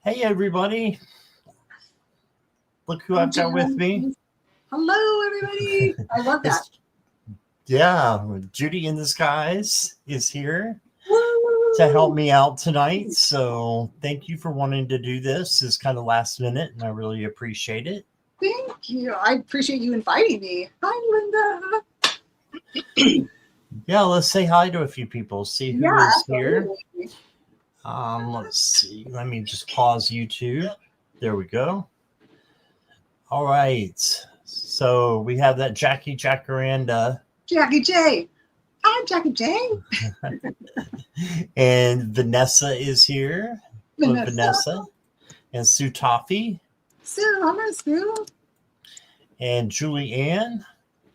Hey, everybody. Look who Oh, I've got with Jan. me. Hello, everybody. I love that. It's, yeah, Judy in the Skies is here to help Woo! me out tonight. So thank you for wanting to do this. It's kind of last minute, and I really appreciate it. Thank you. I appreciate you inviting me. Hi, Linda. Yeah, let's say hi to a few people, see who Yeah, is here. absolutely. Let's see. Let me just pause YouTube. There we go. All right. So we have that Jackie Jacaranda. Jackie J. Hi, Jackie J. And Vanessa is here with Vanessa. Vanessa and Sue Toffee Sue, I'm going to Sue. and Julie Ann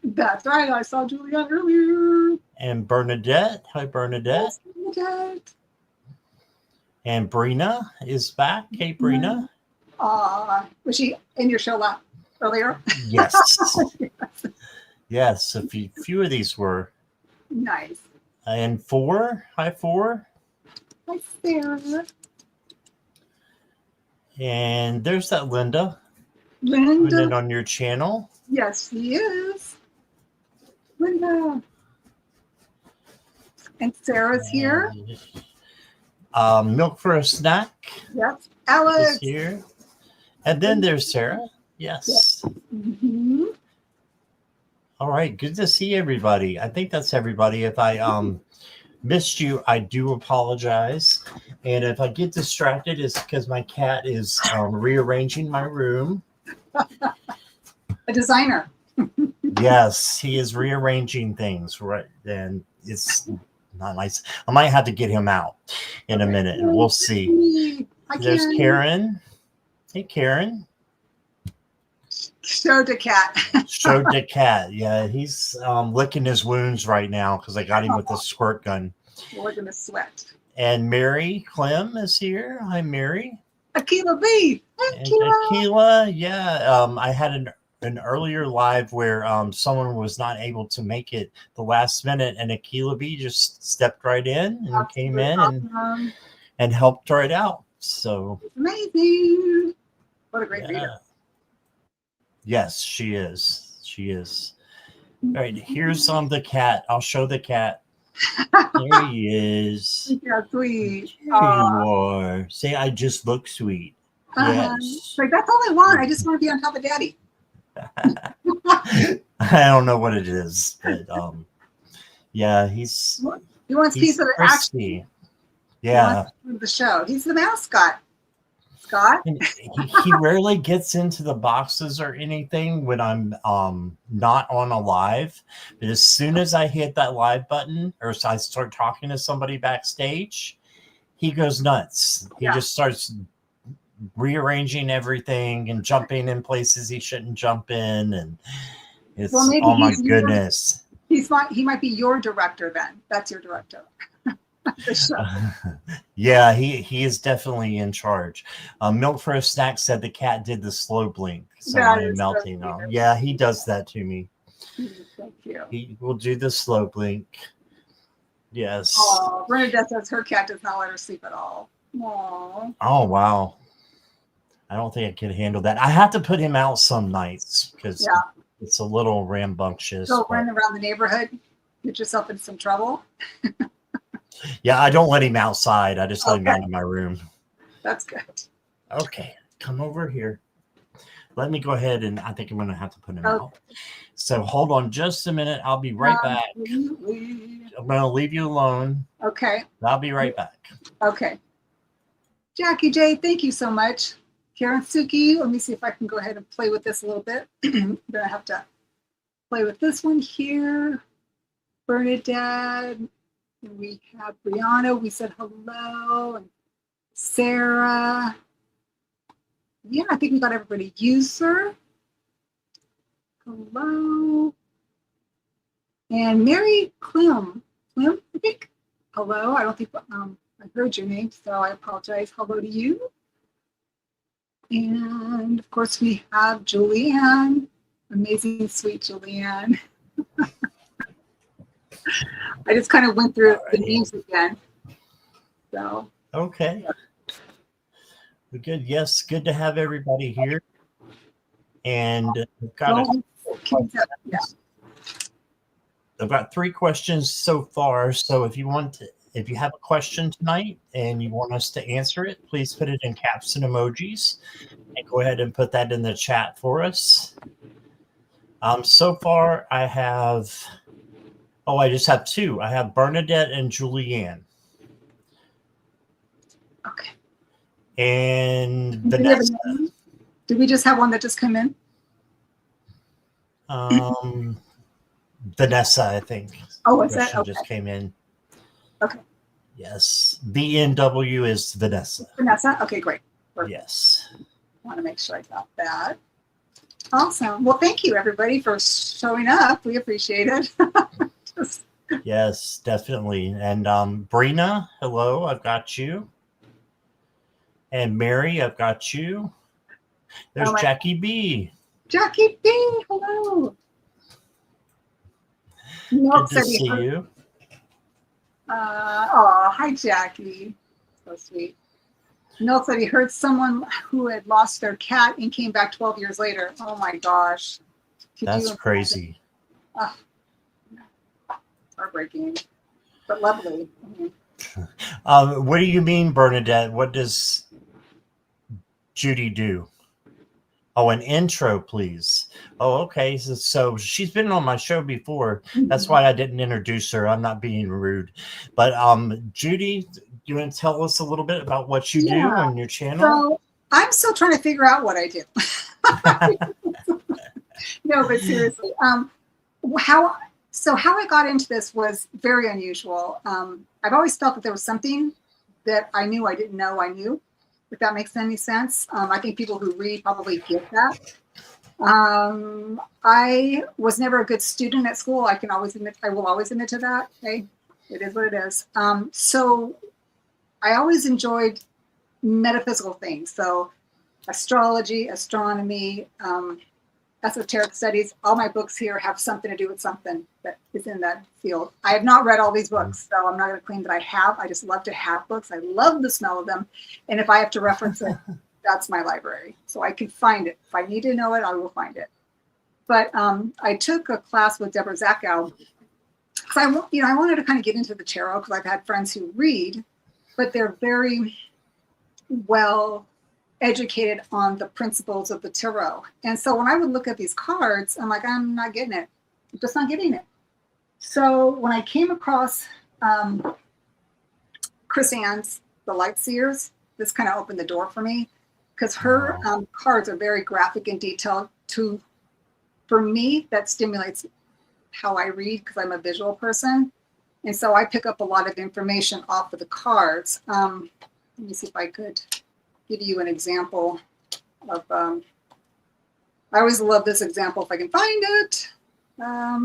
That's right. I saw Julianne earlier. and Bernadette. Hi, Bernadette. Yes, Bernadette. And Brina is back. Hey, Brina. Was she in your show earlier? Yes. Yes, a few of these were. Nice. And Four. Hi, Four. Hi, Sarah. And there's that Linda. Linda. On your channel. Yes, she is. Linda. And Sarah's here. Milk for a Snack. Yep. Alex is here. And then there's Sarah. Yes. Yep. Mm-hmm. All right. Good to see everybody. I think that's everybody. If I missed you, I do apologize. And if I get distracted, it's because my cat is rearranging my room. A designer. Yes, he is rearranging things. Right. And it's not nice. I might have to get him out in a minute. And we'll see. Hi, There's Karen. Hey, Karen. Showed the cat. Showed the cat. Yeah, he's licking his wounds right now because I got him with the squirt gun. We're going to sweat. And Mary Clem is here. Hi, Mary. Akila B. Akila. Yeah. I had an earlier live where someone was not able to make it the last minute, and Akila B just stepped right in and came in and helped right out. So amazing. What a great reader. Yes, she is. She is. All right, here's the cat. I'll show the cat. There he is. Yeah, sweet. Here you are. Say, I just look sweet. Yes. Like, that's all I want. I just want to be on top of Daddy. I don't know what it is, but yeah, he wants piece of the action. Yeah, the show. He's the mascot. Scott. He rarely gets into the boxes or anything when I'm not on a live. But as soon as I hit that live button or I start talking to somebody backstage, he goes nuts. He just starts rearranging everything and jumping in places he shouldn't jump in, and it's oh my goodness. He might be your director then. That's your director. Yeah, he is definitely in charge. Milk for a Snack said the cat did the slow blink, so I am melting on. Yeah, he does that to me. Thank you. He will do the slow blink. Yes. Oh, Bernadette says her cat does not let her sleep at all. Aww. Oh wow. I don't think I could handle that. I have to put him out some nights because it's a little rambunctious. Go run around the neighborhood, get yourself in some trouble. Yeah, I don't let him outside. I just let him out of my room. That's good. Okay, come over here. Let me go ahead and I think I'm going to have to put him out. So hold on just a minute. I'll be right back. I'm going to leave you alone. Okay. I'll be right back. Okay. Jackie J, thank you so much. Karen Suki, let me see if I can go ahead and play with this a little bit. Then I have to play with this one here. Bernadette. We have Brianna. We said hello. And Sarah. Yeah, I think we got everybody. User. Hello. And Mary Clem. Clem, I think. Hello. I don't think I heard your name, so I apologize. Hello to you. And of course, we have Julianne. Amazing, sweet Julianne. I just kind of went through the names again. So okay. Good. Yes, good to have everybody here. And we've got Don't yeah. I've got 3 questions so far. So if you have a question tonight and you want us to answer it, please put it in caps and emojis and go ahead and put that in the chat for us. So far I just have 2. I have Bernadette and Julianne. Okay. And Vanessa. Did we just have one that just came in? Vanessa, I think. Oh, is that? Okay. Just came in. Okay. Yes. BNW is Vanessa. Vanessa? Okay, great. Perfect. Yes. I want to make sure I got that. Awesome. Well, thank you, everybody, for showing up. We appreciate it. Yes, definitely. And Brina, hello, I've got you. And Mary, I've got you. There's Jackie B. Jackie B, hello. Good to see you. Hi, Jackie. So sweet. Milk said he heard someone who had lost their cat and came back 12 years later. Oh my gosh. That's crazy. Oh, heartbreaking, but lovely. What do you mean, Bernadette? What does Judy do? Oh, an intro, please. Oh, okay. So she's been on my show before. That's why I didn't introduce her. I'm not being rude. But Judy, you want to tell us a little bit about what you do on your channel? So I'm still trying to figure out what I do. No, but seriously, how I got into this was very unusual. I've always felt that there was something that I knew I didn't know I knew, if that makes any sense. I think people who read probably get that. I was never a good student at school. I will always admit to that. Okay, it is what it is. So I always enjoyed metaphysical things. So astrology, astronomy, esoteric studies. All my books here have something to do with something that is in that field. I have not read all these books, so I'm not going to claim that I have. I just love to have books. I love the smell of them. And if I have to reference it, that's my library. So I can find it. If I need to know it, I will find it. But I took a class with Deborah Zackow because I wanted to kind of get into the tarot because I've had friends who read, but they're very well educated on the principles of the tarot. And so when I would look at these cards, I'm like, I'm not getting it. I'm just not getting it. So when I came across Chris Ann's The Light Seers, this kind of opened the door for me because her cards are very graphic and detailed. For me, that stimulates how I read because I'm a visual person. And so I pick up a lot of information off of the cards. Let me see if I could give you an example of, I always love this example if I can find it. Let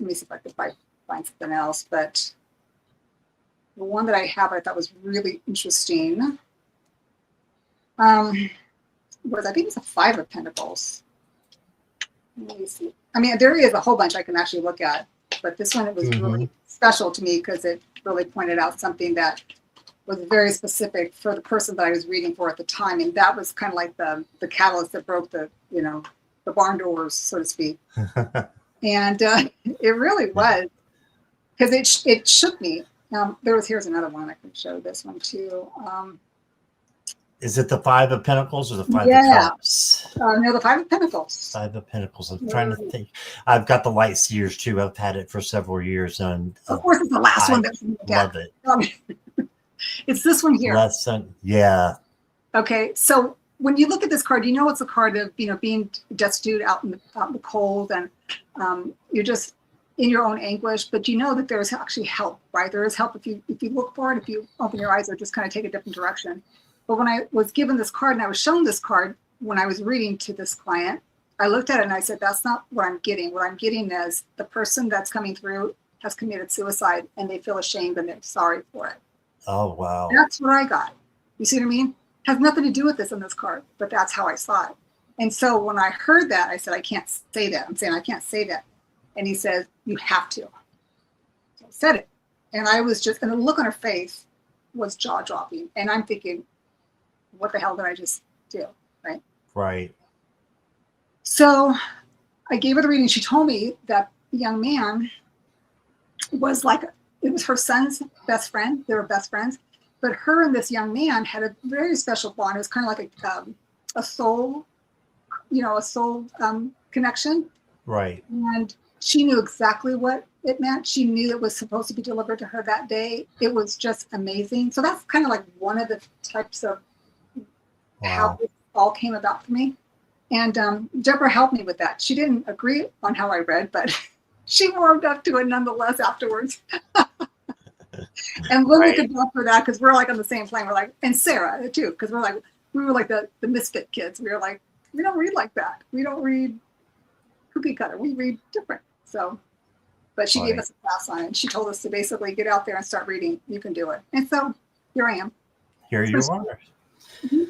me see if I could find something else, but the one that I have I thought was really interesting was, I think it's a 5 of Pentacles. Let me see. I mean, there is a whole bunch I can actually look at, but this one, it was really special to me because it really pointed out something that was very specific for the person that I was reading for at the time. And that was kind of like the catalyst that broke the barn doors, so to speak. And it really was, because it shook me. Here's another one. I can show this one too. Is it the 5 of Pentacles or the 5 of Cups? No, the 5 of Pentacles. 5 of Pentacles. I'm trying to think. I've got the Light Seers too. I've had it for several years. And of course, it's the last one. Love it. It's this one here. Yeah. Okay, so when you look at this card, it's a card of being destitute out in the cold, and you're just in your own anguish. But that there's actually help, right? There is help if you look for it, if you open your eyes or just kind of take a different direction. But when I was given this card and I was shown this card when I was reading to this client, I looked at it and I said, that's not what I'm getting. What I'm getting is the person that's coming through has committed suicide and they feel ashamed and they're sorry for it. Oh, wow. That's what I got. You see what I mean? Has nothing to do with this in this card, but that's how I saw it. And so when I heard that, I said, I can't say that. I'm saying, I can't say that. And he says, you have to. So I said it. And I was and the look on her face was jaw dropping. And I'm thinking, what the hell did I just do? Right. Right. So I gave her the reading. She told me that the young man was like, it was her son's best friend. They were best friends. But her and this young man had a very special bond. It was kind of like a soul, a soul connection. Right. And she knew exactly what it meant. She knew it was supposed to be delivered to her that day. It was just amazing. So that's kind of like one of the types of how it all came about for me. And Deborah helped me with that. She didn't agree on how I read, but she warmed up to it nonetheless afterwards. And Lily could vouch for that because we're like on the same plane. We're like, and Sarah too, because we were like the misfit kids. We were like, we don't read like that. We don't read cookie cutter. We read different. So, but she gave us a class on it. And she told us to basically get out there and start reading. You can do it. And so here I am. Here you are. Mm-hmm.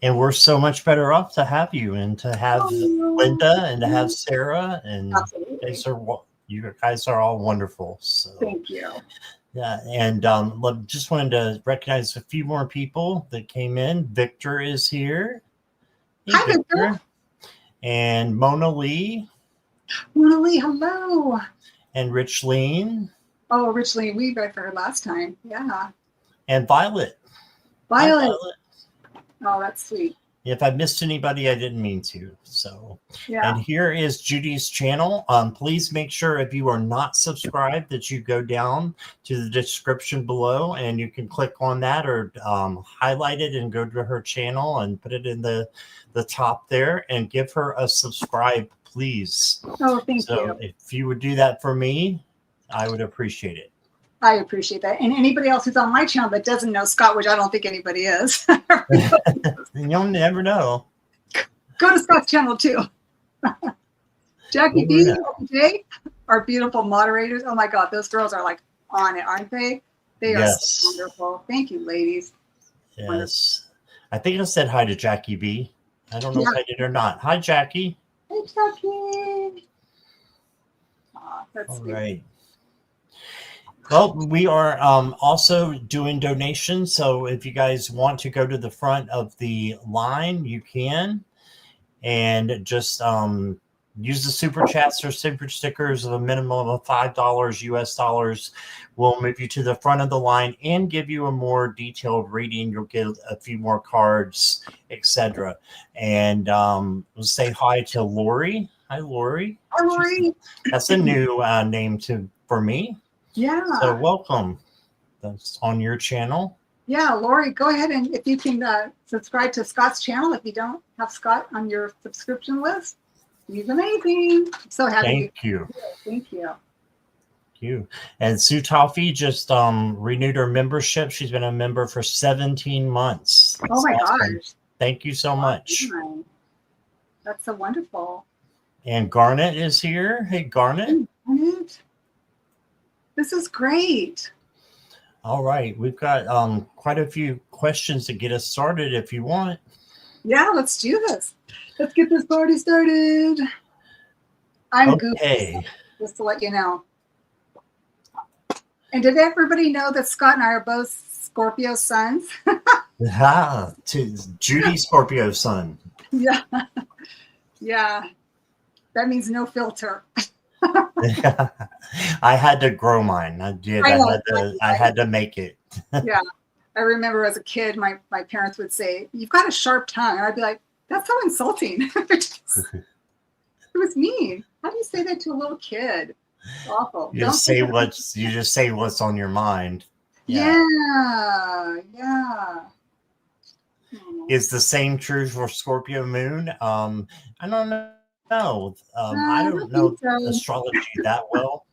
And we're so much better off to have you and to have Linda and to have Sarah. And you guys are all wonderful. So thank you. Yeah. And just wanted to recognize a few more people that came in. Victor is here. Hey, hi, Victor. And Mona Lee. Mona Lee, hello. And Rich Lean. Oh, Rich Lean, we read for her last time. Yeah. And Violet. Violet. Hi, Violet. Oh, that's sweet. If I missed anybody, I didn't mean to. So, And here is Judy's channel. Please make sure if you are not subscribed that you go down to the description below and you can click on that or highlight it and go to her channel and put it in the top there and give her a subscribe, please. Oh, thank you. So if you would do that for me, I would appreciate it. I appreciate that. And anybody else who's on my channel that doesn't know Scott, which I don't think anybody is. You'll never know. Go to Scott's channel too. Jackie B, Jay, our beautiful moderators. Oh my God, those girls are like on it, aren't they? They are so wonderful. Thank you, ladies. Yes. Wonderful. I think I said hi to Jackie B. I don't know if I did or not. Hi, Jackie. Hey, Jackie. Oh, that's sweet. Right. Well, we are also doing donations. So if you guys want to go to the front of the line, you can. And just use the super chats or super stickers of a minimum of $5 US dollars. We'll move you to the front of the line and give you a more detailed reading. You'll get a few more cards, etc. And we'll say hi to Lori. Hi, Lori. Hi, Lori. That's a new name for me. Yeah. So welcome. That's on your channel. Yeah, Lori, go ahead and if you can subscribe to Scott's channel. If you don't have Scott on your subscription list, he's amazing. I'm so happy. Thank you. Thank you. Thank you. And Sue Toffee just renewed her membership. She's been a member for 17 months. That's oh my gosh. Thank you so much. That's so wonderful. And Garnet is here. Hey, Garnet. Garnet. This is great. All right. We've got quite a few questions to get us started if you want. Yeah, let's do this. Let's get this party started. I'm goofy, just to let you know. And did everybody know that Scott and I are both Scorpio suns? To Judy Scorpio sun. Yeah. Yeah. That means no filter. I had to grow mine. I did. I had to make it. Yeah. I remember as a kid, my parents would say, "You've got a sharp tongue." And I'd be like, "That's so insulting." It was mean. How do you say that to a little kid? It's awful. You just say what's on your mind. Yeah. Yeah. Is the same true for Scorpio moon? I don't know. No, I don't know astrology that well.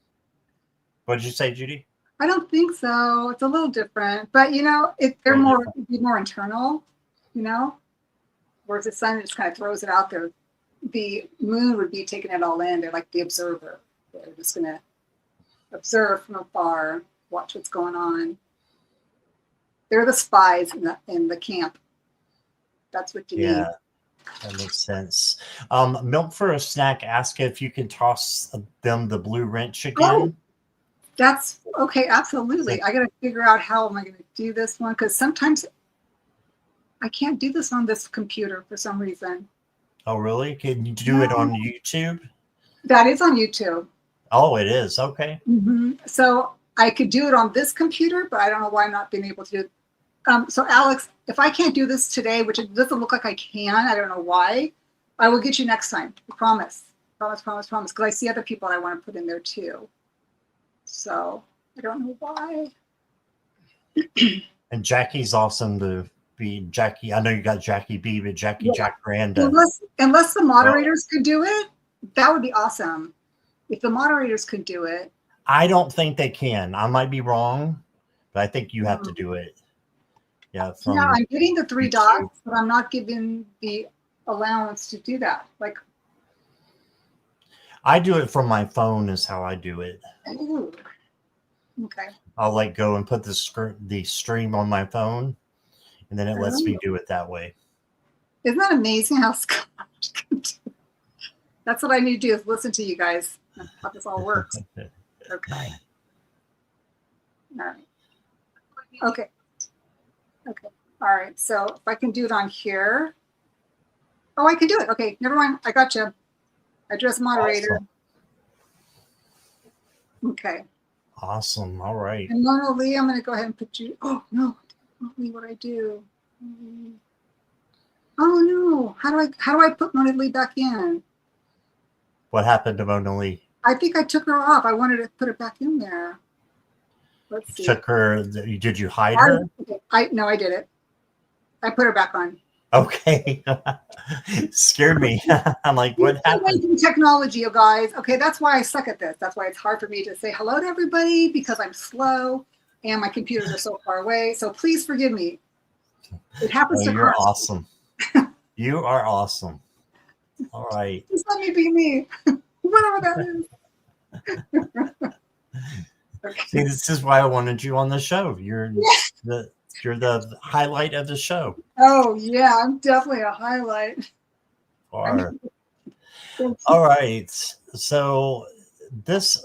What did you say, Judy? I don't think so. It's a little different, but it'd be more internal, whereas the sun just kind of throws it out there. The moon would be taking it all in. They're like the observer. They're just going to observe from afar, watch what's going on. They're the spies in the camp. That's what you need. That makes sense. Milk for a Snack asked if you can toss them the blue wrench again. Oh, that's okay. Absolutely. I got to figure out how am I going to do this one because sometimes I can't do this on this computer for some reason. Oh, really? Can you do it on YouTube? That is on YouTube. Oh, it is. Okay. So I could do it on this computer, but I don't know why I'm not being able to do it. So Alex, if I can't do this today, which it doesn't look like I can, I don't know why, I will get you next time. I promise. Promise, promise, promise. Because I see other people I want to put in there too. So I don't know why. And Jackie's awesome to be Jackie. I know you got Jackie B, but Jackie Jack Granda. Unless the moderators could do it, that would be awesome. If the moderators could do it. I don't think they can. I might be wrong, but I think you have to do it. Yeah. I'm getting the 3 dots, but I'm not given the allowance to do that. Like, I do it from my phone is how I do it. Ooh. Okay. I'll like go and put the stream on my phone, and then it lets me do it that way. Isn't that amazing how Scott can do it? That's what I need to do is listen to you guys. How this all works. Okay. All right. Okay. Okay. All right. So if I can do it on here. Oh, I can do it. Okay. Never mind. I got you. Address moderator. Awesome. Okay. Awesome. All right. And Mona Lee, I'm going to go ahead and put you. Oh, no. Mona Lee, what I do? Oh, no. How do I put Mona Lee back in? What happened to Mona Lee? I think I took her off. I wanted to put her back in there. Let's see. Took her. Did you hide her? No, I did it. I put her back on. Okay. Scared me. I'm like, what happened? Technology, you guys. Okay, that's why I suck at this. That's why it's hard for me to say hello to everybody because I'm slow and my computers are so far away. So please forgive me. It happens to You're awesome. You are awesome. All right. Just let me be me. Whatever that is. Okay. See, this is why I wanted you on the show. You're the highlight of the show. Oh yeah, I'm definitely a highlight. All right. So this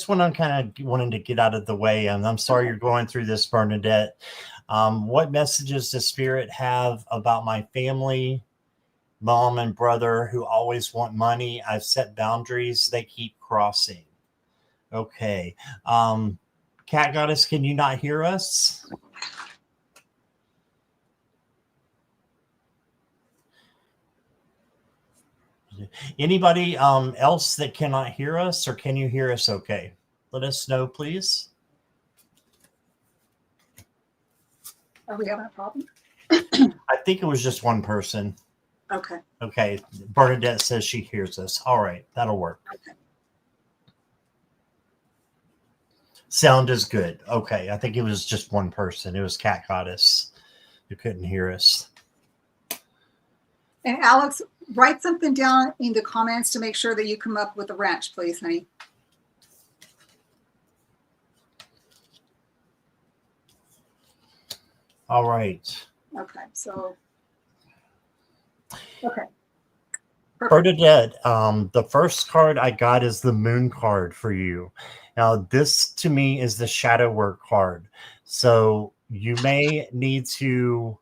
one I'm kind of wanting to get out of the way, and I'm sorry you're going through this, Bernadette. What messages does Spirit have about my family, mom and brother who always want money? I've set boundaries. They keep crossing. Okay. Cat Goddess, can you not hear us? Anybody else that cannot hear us, or can you hear us okay? Let us know, please. Are we having a problem? I think it was just one person. Okay. Okay. Bernadette says she hears us. All right. That'll work. Okay. Sound is good. Okay. I think it was just one person. It was Cat Goddess who couldn't hear us. And Alex, write something down in the comments to make sure that you come up with a wrench, please, honey. All right. Okay. So. Okay. Perfect. Bernadette, the first card I got is the Moon card for you. Now, this to me is the shadow work card. So you may need to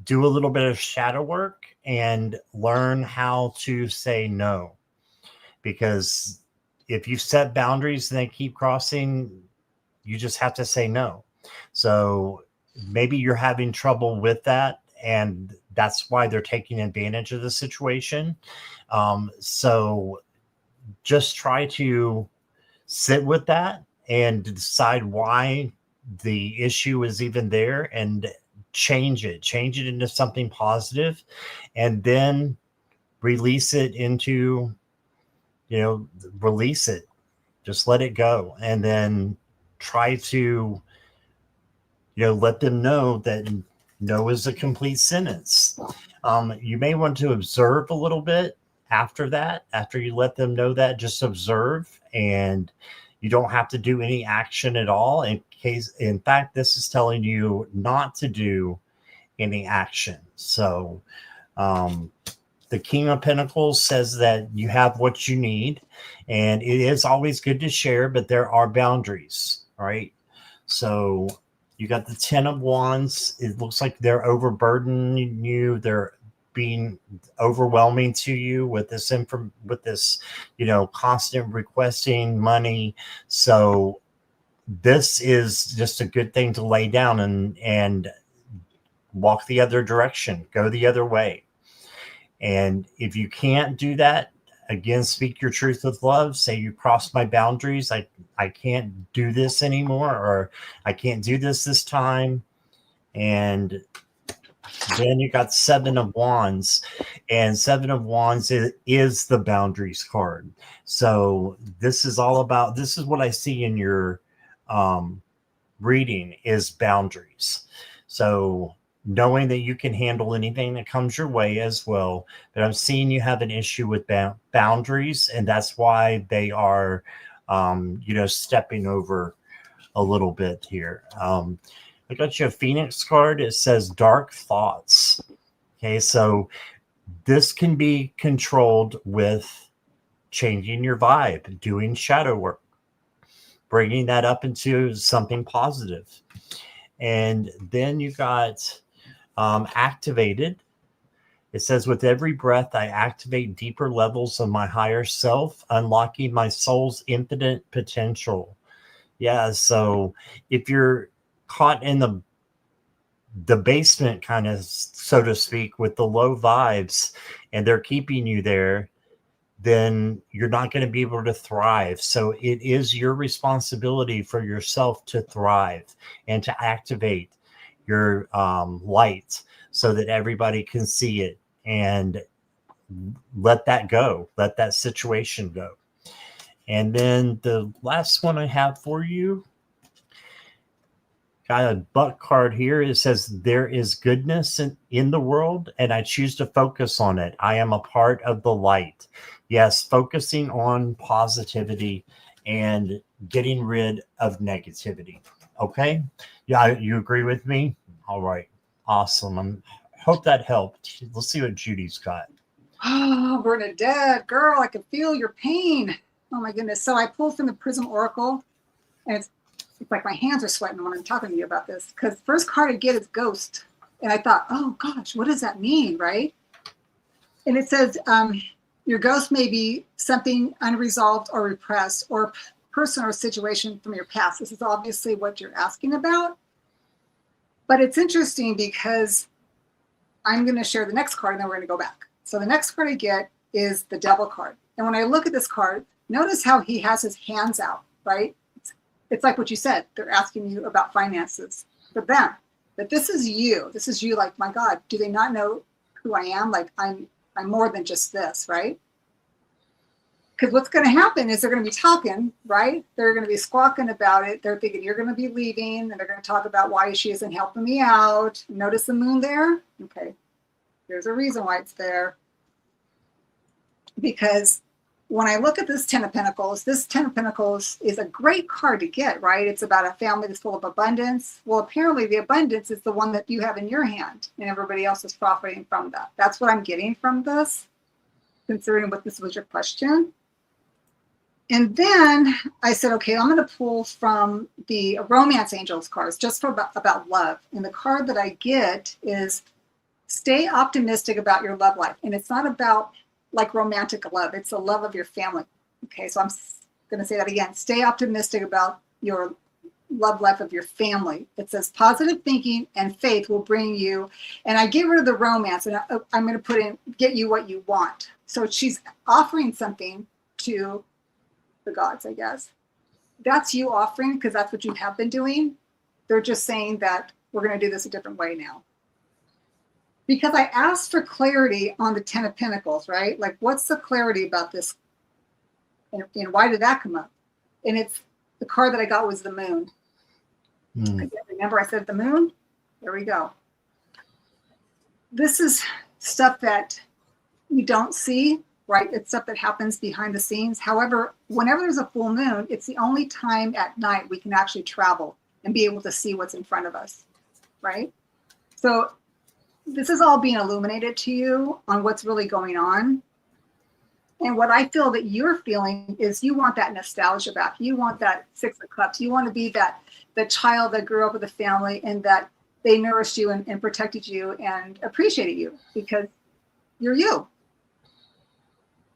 do a little bit of shadow work and learn how to say no. Because if you set boundaries and they keep crossing, you just have to say no. So maybe you're having trouble with that, and that's why they're taking advantage of the situation. So just try to sit with that and decide why the issue is even there, and change it into something positive, and then release it into, release it. Just let it go, and then try to, let them know that no is a complete sentence. You may want to observe a little bit after that. After you let them know that, just observe, and you don't have to do any action at all. In fact, this is telling you not to do any action. So the King of Pentacles says that you have what you need, and it is always good to share, but there are boundaries, right? So You got the Ten of Wands. It looks like they're overburdening you. They're being overwhelming to you with this constant requesting money. So this is just a good thing to lay down and walk the other direction, go the other way. And if you can't do that, again, speak your truth with love. Say, you crossed my boundaries. I can't do this anymore, or I can't do this time. And then you got Seven of Wands, and Seven of Wands is the boundaries card. So this is what I see in your reading is boundaries. So knowing that you can handle anything that comes your way as well. But I'm seeing you have an issue with boundaries, and that's why they are, stepping over a little bit here. I got you a Phoenix card. It says dark thoughts. Okay, so this can be controlled with changing your vibe, doing shadow work, bringing that up into something positive. And then you got activated. It says, with every breath, I activate deeper levels of my higher self, unlocking my soul's infinite potential. Yeah, so if you're caught in the basement, kind of, so to speak, with the low vibes, and they're keeping you there, then you're not going to be able to thrive. So it is your responsibility for yourself to thrive and to activate your light so that everybody can see it, and let that go, let that situation go. And then the last one I have for you, got a buck card here. It says, there is goodness in the world, and I choose to focus on it. I am a part of the light. Yes, focusing on positivity and getting rid of negativity. Okay? Yeah, you agree with me? All right. Awesome. I hope that helped. Let's see what Judy's got. Oh, Bernadette, girl, I can feel your pain. Oh my goodness. So I pulled from the Prism Oracle, and it's like my hands are sweating when I'm talking to you about this, because first card I get is Ghost. And I thought, oh gosh, what does that mean, right? And it says, your ghost may be something unresolved or repressed, or person or situation from your past. This is obviously what you're asking about. But it's interesting because I'm going to share the next card, and then we're going to go back. So the next card I get is the Devil card. And when I look at this card, notice how he has his hands out, right? It's like what you said. They're asking you about finances for them. But this is you. This is you, like, my God, do they not know who I am? Like, I'm more than just this, right? Because what's going to happen is they're going to be talking, right? They're going to be squawking about it. They're thinking you're going to be leaving, and they're going to talk about why she isn't helping me out. Notice the moon there? Okay. There's a reason why it's there. Because when I look at this Ten of Pentacles is a great card to get, right? It's about a family that's full of abundance. Well, apparently the abundance is the one that you have in your hand, and everybody else is profiting from that. That's what I'm getting from this, considering what this was your question. And then I said, okay, I'm going to pull from the Romance Angels cards just for about love. And the card that I get is stay optimistic about your love life. And it's not about like romantic love. It's the love of your family. Okay, so I'm going to say that again. Stay optimistic about your love life of your family. It says positive thinking and faith will bring you, and I get rid of the romance, and I'm going to put in get you what you want. So she's offering something to the gods, I guess. That's you offering, because that's what you have been doing. They're just saying that we're going to do this a different way now. Because I asked for clarity on the Ten of Pentacles, right? Like, what's the clarity about this? And why did that come up? And it's the card that I got was the moon. Again, remember I said the moon? There we go. This is stuff that we don't see, right? It's stuff that happens behind the scenes. However, whenever there's a full moon, it's the only time at night we can actually travel and be able to see what's in front of us, right? So this is all being illuminated to you on what's really going on. And what I feel that you're feeling is you want that nostalgia back. You want that Six of Cups. You want to be the child that grew up with a family and that they nourished you and protected you and appreciated you because you're you.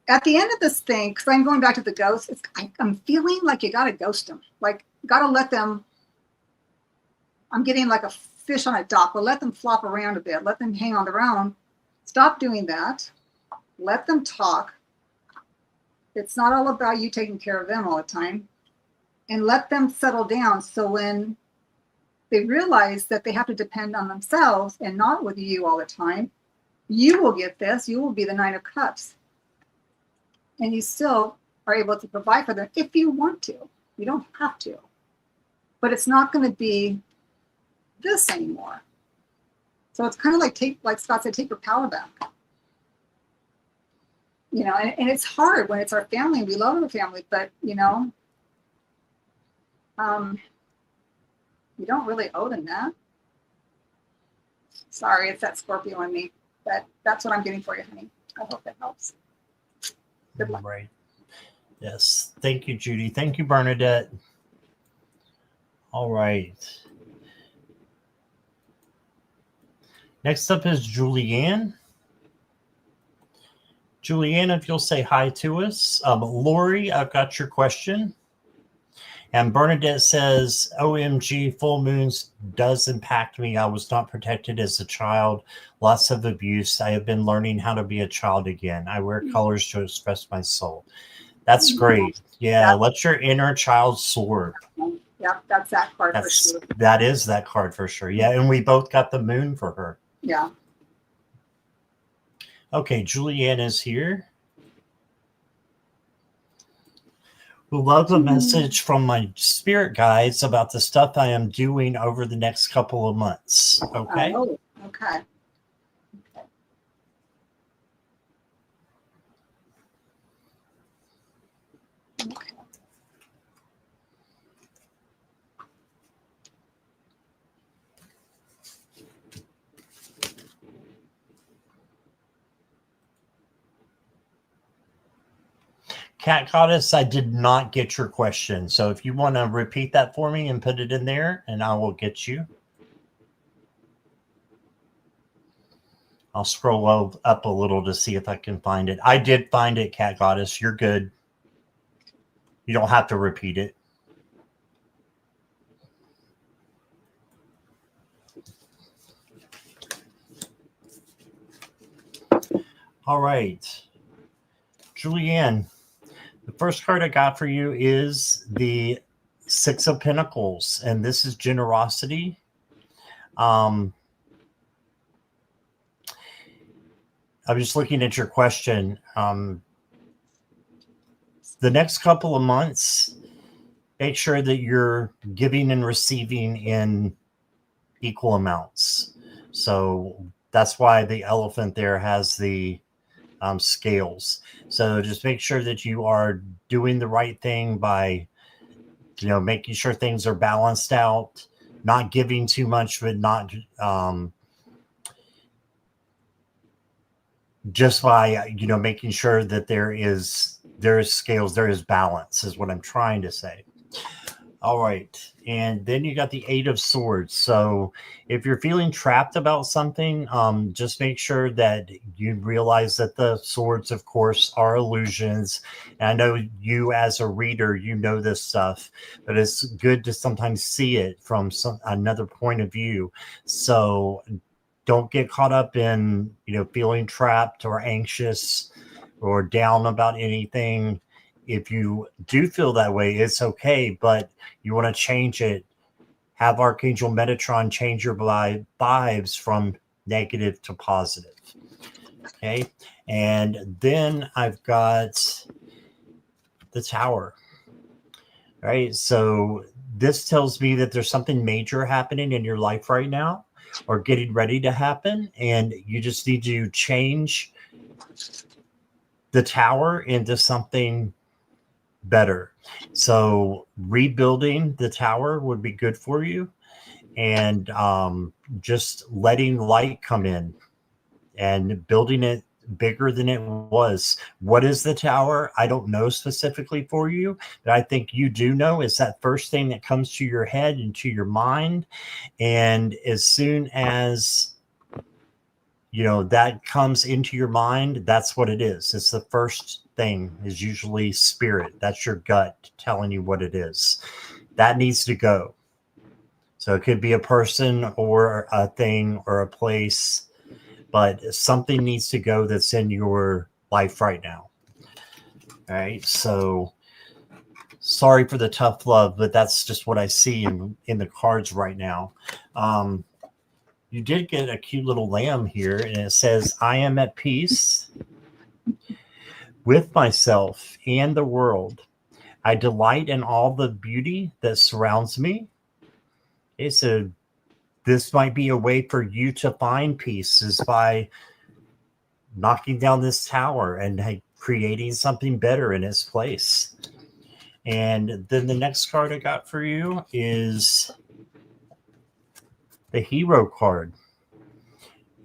At the end of this thing, because I'm going back to the ghosts, I'm feeling like you got to ghost them. Like, got to let them, I'm getting like a fish on a dock, but let them flop around a bit. Let them hang on their own. Stop doing that. Let them talk. It's not all about you taking care of them all the time. And let them settle down so when they realize that they have to depend on themselves and not with you all the time, you will get this. You will be the Nine of Cups. And you still are able to provide for them if you want to. You don't have to. But it's not going to be this anymore. So it's kind of like Scott said, take your power back. You know, and it's hard when it's our family and we love our family, but you know, you don't really owe them that. Sorry, it's that Scorpio in me, but that's what I'm getting for you, honey. I hope that helps. Good luck. Right. Yes. Thank you, Judy. Thank you, Bernadette. All right. Next up is Julianne. Julianne, if you'll say hi to us. Lori, I've got your question. And Bernadette says, OMG, full moons does impact me. I was not protected as a child. Lots of abuse. I have been learning how to be a child again. I wear colors to express my soul. That's great. Yeah, let your inner child soar. Yep, that's that card for sure. That is that card for sure. Yeah, and we both got the moon for her. Yeah. Okay, Julianne is here. Who love a message from my spirit guides about the stuff I am doing over the next couple of months. Okay. Oh, okay. Okay. Cat Goddess, I did not get your question. So if you want to repeat that for me and put it in there, and I will get you. I'll scroll up a little to see if I can find it. I did find it, Cat Goddess. You're good. You don't have to repeat it. All right. Julianne, the first card I got for you is the Six of Pentacles, and this is generosity. I was just looking at your question. The next couple of months, make sure that you're giving and receiving in equal amounts. So that's why the elephant there has the scales. So just make sure that you are doing the right thing by, you know, making sure things are balanced out, not giving too much, but not just by, you know, making sure that there is scales, there is balance is what I'm trying to say. All right. And then you got the Eight of Swords. So if you're feeling trapped about something, just make sure that you realize that the swords, of course, are illusions. And I know you as a reader, you know this stuff, but it's good to sometimes see it from another point of view. So don't get caught up in, you know, feeling trapped or anxious or down about anything. If you do feel that way, it's okay, but you want to change it. Have Archangel Metatron change your vibes from negative to positive. Okay. And then I've got the Tower. Right. So this tells me that there's something major happening in your life right now or getting ready to happen. And you just need to change the Tower into something better. So rebuilding the Tower would be good for you, and just letting light come in and building it bigger than it was. What is the tower? I don't know specifically for you, but I think you do know. Is that first thing that comes to your head and to your mind. And as soon as that comes into your mind, that's what it is. It's the first thing, is usually spirit. That's your gut telling you what it is. That needs to go. So it could be a person or a thing or a place, but something needs to go that's in your life right now. All right. So sorry for the tough love, but that's just what I see in the cards right now. You did get a cute little lamb here, and it says, I am at peace with myself and the world. I delight in all the beauty that surrounds me. Okay, so this might be a way for you to find peace, is by knocking down this tower and creating something better in its place. And then the next card I got for you is the Hero card.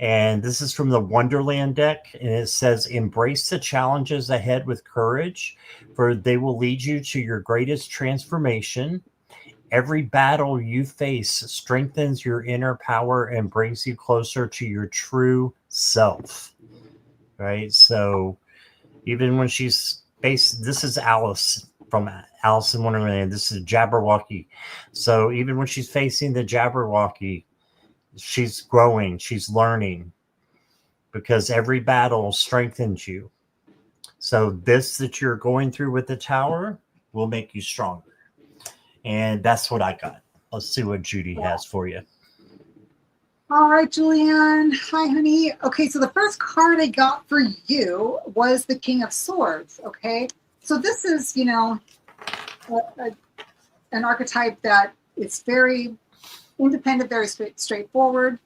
And this is from the Wonderland deck. And it says, embrace the challenges ahead with courage, for they will lead you to your greatest transformation. Every battle you face strengthens your inner power and brings you closer to your true self. Right? So even when she's faced, this is Alice from Alice in Wonderland. This is Jabberwocky. So even when she's facing the Jabberwocky, she's growing, she's learning, because every battle strengthens you. So this that you're going through with the tower will make you stronger. And that's what I got. Let's see what Judy has for you. All right, Julianne. Hi, honey. Okay, so the first card I got for you was the King of Swords. Okay, so this is, an archetype that is very independent, very straightforward,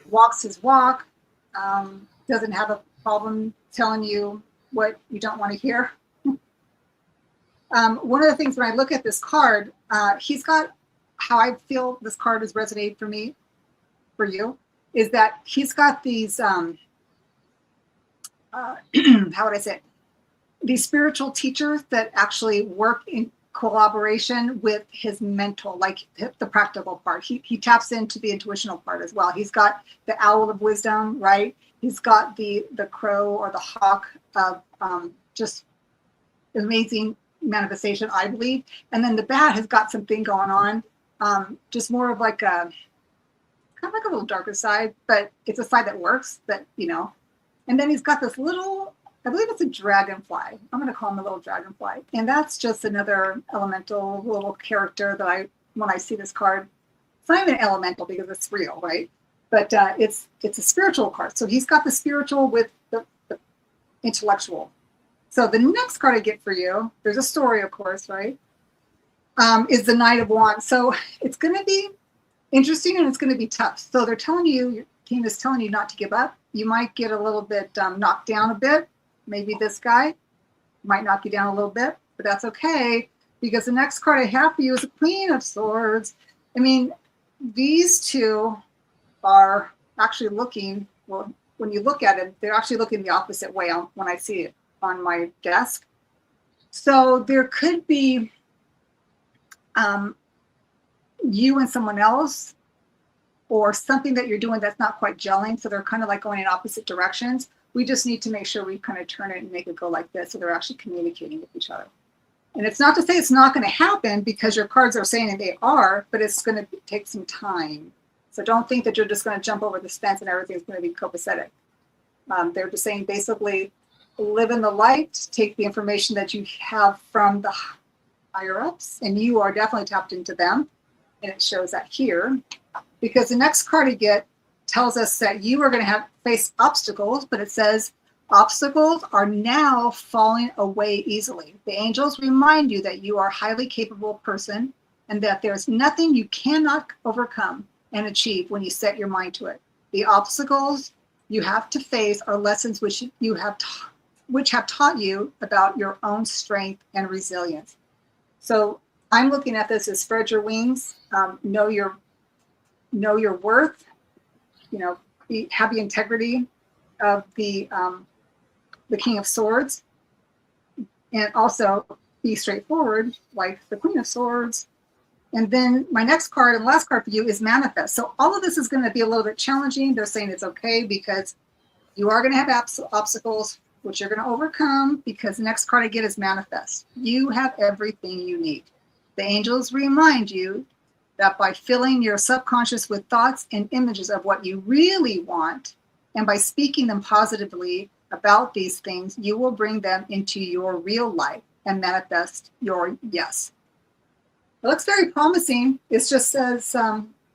walks his walk, doesn't have a problem telling you what you don't want to hear. One of the things when I look at this card, he's got, how I feel this card has resonated for you, is that he's got these, how would I say it? These spiritual teachers that actually work in collaboration with his mental, like the practical part. He taps into the intuitional part as well. He's got the owl of wisdom, right? He's got the crow or the hawk of just amazing manifestation, I believe. And then the bat has got something going on, just more of like a kind of like a little darker side, but it's a side that works, that and then he's got this little, I believe it's a dragonfly. I'm going to call him a little dragonfly. And that's just another elemental little character that when I see this card, it's not even elemental because it's real, right? But it's a spiritual card. So he's got the spiritual with the intellectual. So the next card I get for you, there's a story, of course, right? Is the Knight of Wands. So it's going to be interesting and it's going to be tough. So they're telling you, your team is telling you not to give up. You might get a little bit knocked down a bit. Maybe this guy might knock you down a little bit, but that's okay, because the next card I have for you is a Queen of Swords. I mean, these two are actually looking, well, when you look at it, they're actually looking the opposite way when I see it on my desk. So there could be you and someone else, or something that you're doing that's not quite gelling. So they're kind of like going in opposite directions. We just need to make sure we kind of turn it and make it go like this, so they're actually communicating with each other. And it's not to say it's not going to happen, because your cards are saying that they are, but it's going to take some time. So don't think that you're just going to jump over this fence and everything's going to be copacetic. They're just saying, basically, live in the light, take the information that you have from the higher ups, and you are definitely tapped into them. And it shows that here, because the next card you get tells us that you are going to face obstacles, but it says obstacles are now falling away easily. The angels remind you that you are a highly capable person and that there's nothing you cannot overcome and achieve when you set your mind to it. The obstacles you have to face are lessons which have taught you about your own strength and resilience. So I'm looking at this as spread your wings, know your worth, have the integrity, of the King of Swords, and also be straightforward like the Queen of Swords. And then my next card and last card for you is manifest. So all of this is going to be a little bit challenging. They're saying it's okay because you are going to have obstacles, which you're going to overcome, because the next card I get is manifest. You have everything you need. The angels remind you that by filling your subconscious with thoughts and images of what you really want, and by speaking them positively about these things, you will bring them into your real life and manifest your yes. It looks very promising. It just says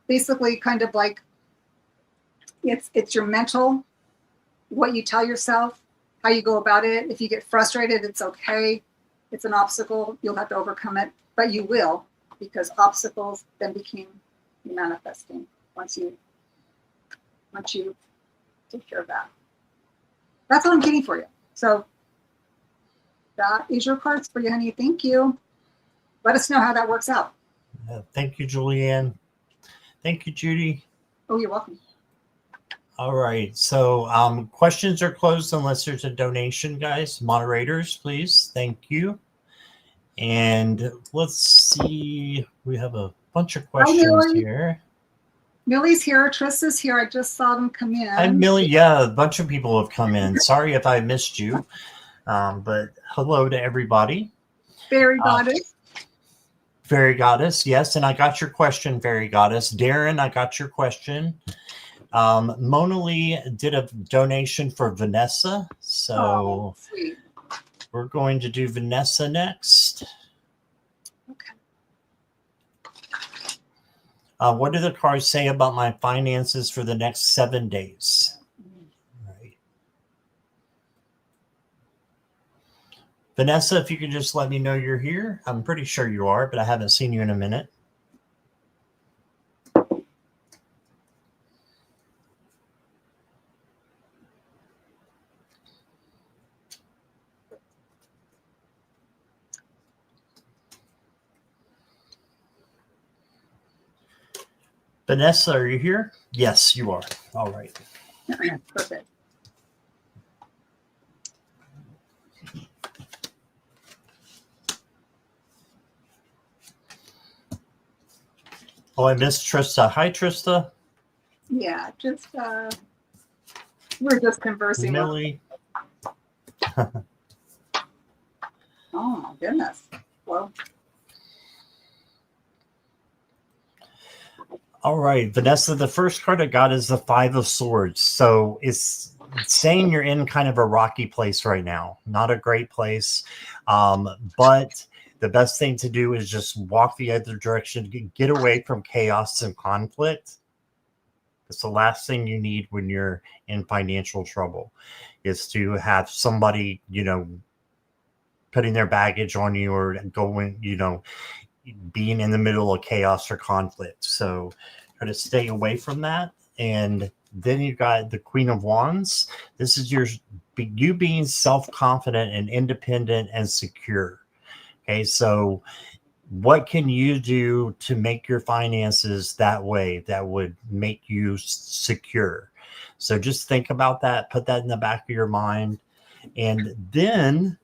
basically kind of like it's your mental, what you tell yourself, how you go about it. If you get frustrated, it's okay. It's an obstacle. You'll have to overcome it, but you will, because obstacles then became manifesting once you take care of that. That's what I'm getting for you. So that is your cards for you, honey. Thank you. Let us know how that works out. Thank you, Julianne. Thank you, Judy. Oh, you're welcome. All right. So questions are closed unless there's a donation, guys. Moderators, please. Thank you. And let's see. We have a bunch of questions here. Millie's here. Trista's here. I just saw them come in. Hi, Millie. Yeah, a bunch of people have come in. Sorry if I missed you. But hello to everybody. Fairy Goddess. Fairy Goddess, yes. And I got your question, Fairy Goddess. Darren, I got your question. Mona Lee did a donation for Vanessa. So sweet. We're going to do Vanessa next. Okay. What do the cards say about my finances for the next 7 days? Right. Vanessa, if you could just let me know you're here. I'm pretty sure you are, but I haven't seen you in a minute. Vanessa, are you here? Yes, you are. All right. Perfect. Oh, I missed Trista. Hi, Trista. Yeah, just we're just conversing. Millie. Oh my goodness. Well. All right, Vanessa, the first card I got is the Five of Swords. So it's saying you're in kind of a rocky place right now. Not a great place. But the best thing to do is just walk the other direction, get away from chaos and conflict. It's the last thing you need when you're in financial trouble, is to have somebody, putting their baggage on you or going, being in the middle of chaos or conflict. So try to stay away from that. And then you got the Queen of Wands. This is you being self-confident and independent and secure. Okay, so what can you do to make your finances that way that would make you secure? So just think about that, put that in the back of your mind. And then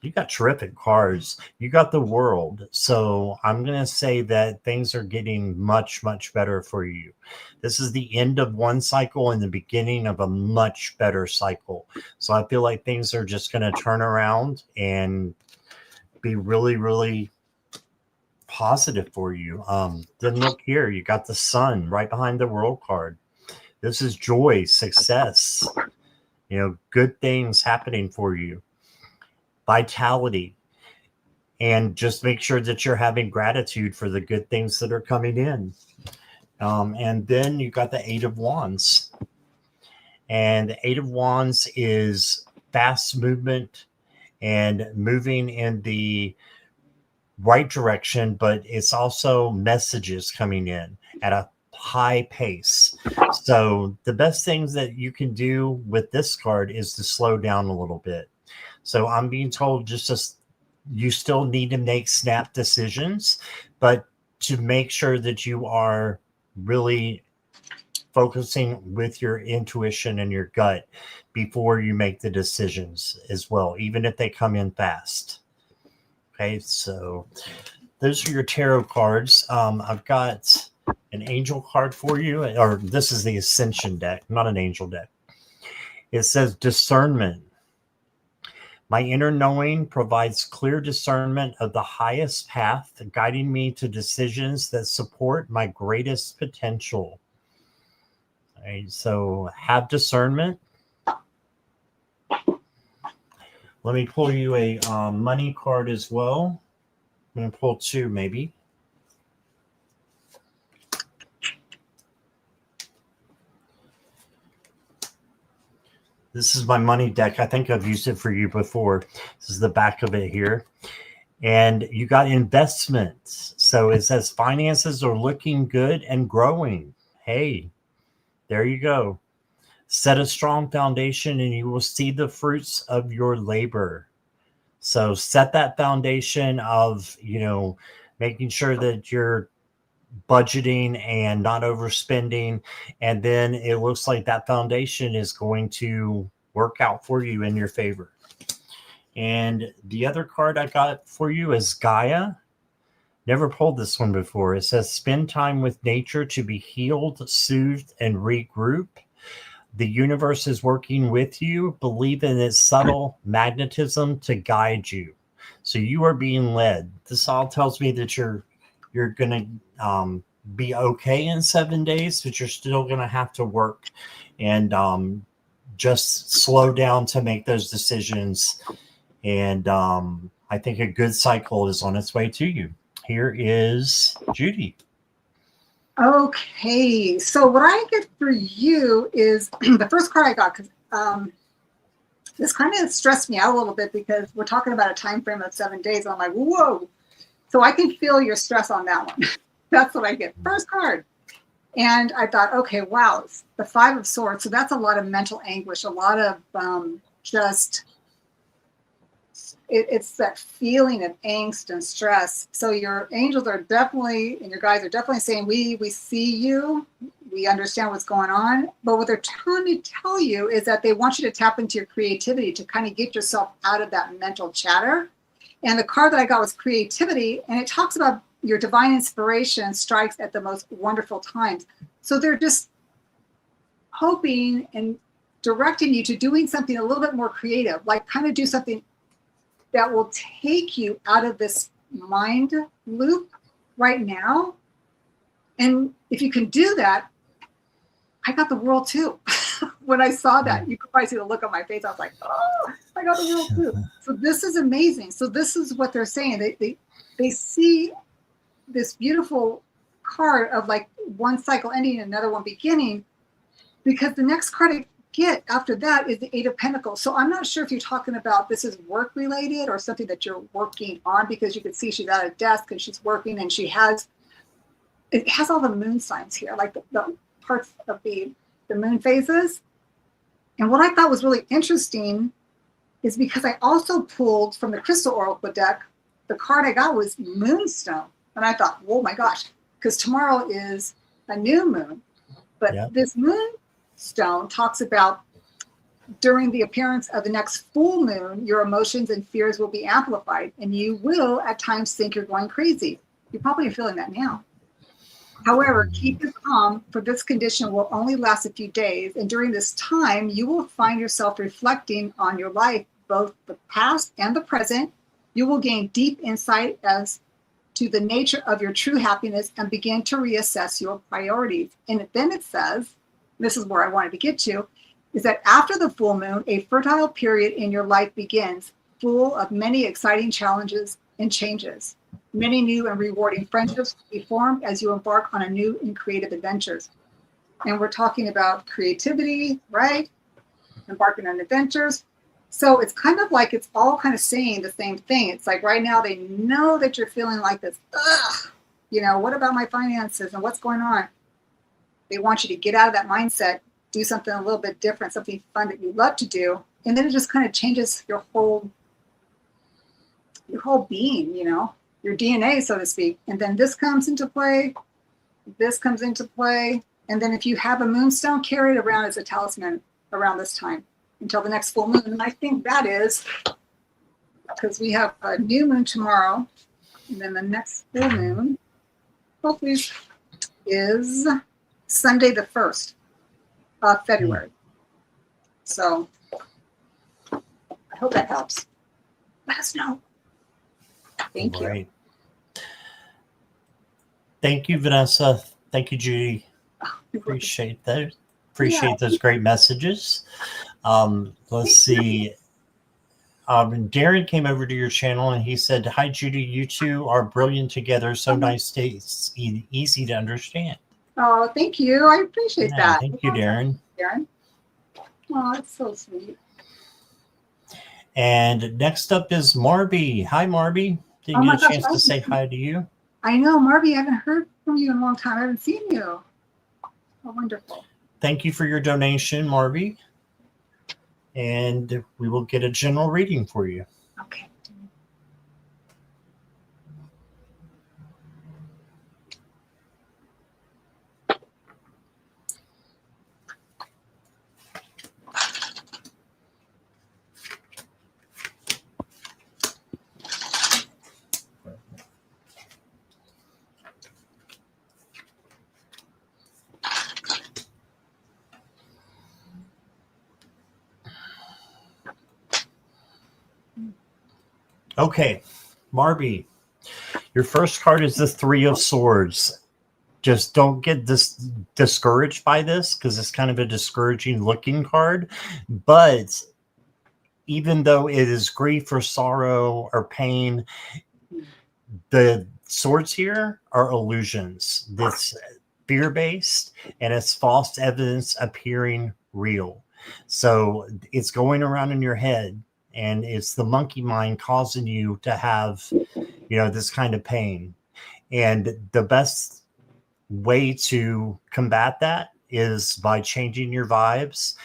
you got terrific cards. You got the World. So I'm going to say that things are getting much, much better for you. This is the end of one cycle and the beginning of a much better cycle. So I feel like things are just going to turn around and be really, really positive for you. Then look here. You got the Sun right behind the World card. This is joy, success, good things happening for you. Vitality, and just make sure that you're having gratitude for the good things that are coming in. And then you got the Eight of Wands, and the Eight of Wands is fast movement and moving in the right direction, but it's also messages coming in at a high pace. So the best things that you can do with this card is to slow down a little bit. So I'm being told you still need to make snap decisions, but to make sure that you are really focusing with your intuition and your gut before you make the decisions as well, even if they come in fast. Okay, so those are your tarot cards. I've got an angel card for you, or this is the Ascension deck, not an angel deck. It says discernment. My inner knowing provides clear discernment of the highest path, guiding me to decisions that support my greatest potential. All right, so have discernment. Let me pull you a money card as well. I'm going to pull two, maybe. This is my money deck. I think I've used it for you before. This is the back of it here. And you got investments. So it says finances are looking good and growing. Hey, there you go. Set a strong foundation and you will see the fruits of your labor. So set that foundation of, making sure that you're budgeting and not overspending. And then it looks like that foundation is going to work out for you in your favor. And the other card I got for you is Gaia. Never pulled this one before. It says spend time with nature to be healed, soothed, and regroup. The universe is working with you. Believe in its subtle magnetism to guide you. So you are being led. This all tells me that you're going to be okay in 7 days, but you're still going to have to work and just slow down to make those decisions. And I think a good cycle is on its way to you. Here is Judy. Okay, so what I get for you is the first card I got, because this kind of stressed me out a little bit because we're talking about a time frame of 7 days. I'm like, whoa. So I can feel your stress on that one. That's what I get. First card. And I thought, okay, wow, it's the Five of Swords. So that's a lot of mental anguish, a lot of it's that feeling of angst and stress. So your angels are definitely, and your guides are definitely saying, we see you, we understand what's going on. But what they're trying to tell you is that they want you to tap into your creativity to kind of get yourself out of that mental chatter. And the card that I got was creativity, and it talks about your divine inspiration strikes at the most wonderful times. So they're just hoping and directing you to doing something a little bit more creative, like kind of do something that will take you out of this mind loop right now. And if you can do that, I got the world too. When I saw that, you could probably see the look on my face. I was like, oh, I got the world too. So this is amazing. So this is what they're saying. They see this beautiful card of like one cycle ending and another one beginning, because the next card I get after that is the Eight of Pentacles. So I'm not sure if you're talking about this is work related or something that you're working on, because you can see she's at a desk and she's working, and it has all the moon signs here, like the parts of the moon phases. And what I thought was really interesting is because I also pulled from the Crystal Oracle deck, the card I got was Moonstone. And I thought, oh my gosh, because tomorrow is a new moon. But this Moonstone talks about during the appearance of the next full moon, your emotions and fears will be amplified, and you will at times think you're going crazy. You're probably feeling that now. However, keep it calm, for this condition will only last a few days. And during this time, you will find yourself reflecting on your life, both the past and the present. You will gain deep insight as to the nature of your true happiness and begin to reassess your priorities. And then it says, this is where I wanted to get to, is that after the full moon, a fertile period in your life begins, full of many exciting challenges and changes. Many new and rewarding friendships will be formed as you embark on a new and creative adventures. And we're talking about creativity, right? Embarking on adventures. So it's kind of like it's all kind of saying the same thing. It's like right now they know that you're feeling like this, what about my finances and what's going on? They want you to get out of that mindset, do something a little bit different, something fun that you love to do. And then it just kind of changes your whole being, your DNA, so to speak. And then this comes into play. This comes into play. And then if you have a moonstone, carry it around as a talisman around this time until the next full moon. And I think that is because we have a new moon tomorrow, and then the next full moon hopefully is Sunday the 1st of February. So I hope that helps. Let us know. Thank you. Thank you, Vanessa. Thank you, Judy. Appreciate that. Appreciate those great messages. Let's see. Darren came over to your channel and he said, "Hi, Judy. You two are brilliant together. So nice, easy to understand." Oh, thank you. I appreciate that. Thank you, Darren. Darren. Oh, that's so sweet. And next up is Marby. Hi, Marby. Didn't get a chance to say hi to you. I know, Marby. I haven't heard from you in a long time. I haven't seen you. Oh, wonderful. Thank you for your donation, Marby. And we will get a general reading for you. Okay. Okay, Marby, your first card is the Three of Swords. Just don't get discouraged by this because it's kind of a discouraging looking card. But even though it is grief or sorrow or pain, the swords here are illusions. This fear-based and it's false evidence appearing real. So it's going around in your head. And it's the monkey mind causing you to have, this kind of pain. And the best way to combat that is by changing your vibes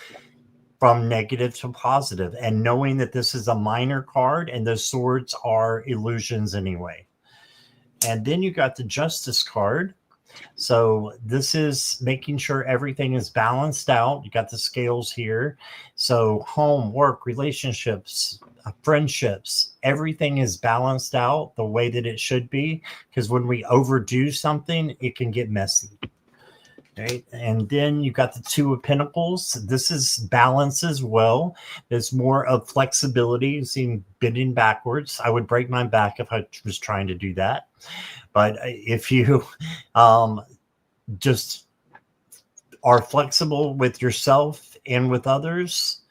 from negative to positive and knowing that this is a minor card and the swords are illusions anyway. And then you got the Justice card. So this is making sure everything is balanced out. You got the scales here. So home, work, relationships, friendships, everything is balanced out the way that it should be. Because when we overdo something, it can get messy. Right. And then you got the Two of Pentacles. This is balance as well. There's more of flexibility. You see bending backwards. I would break my back if I was trying to do that. But if you just are flexible with yourself and with others,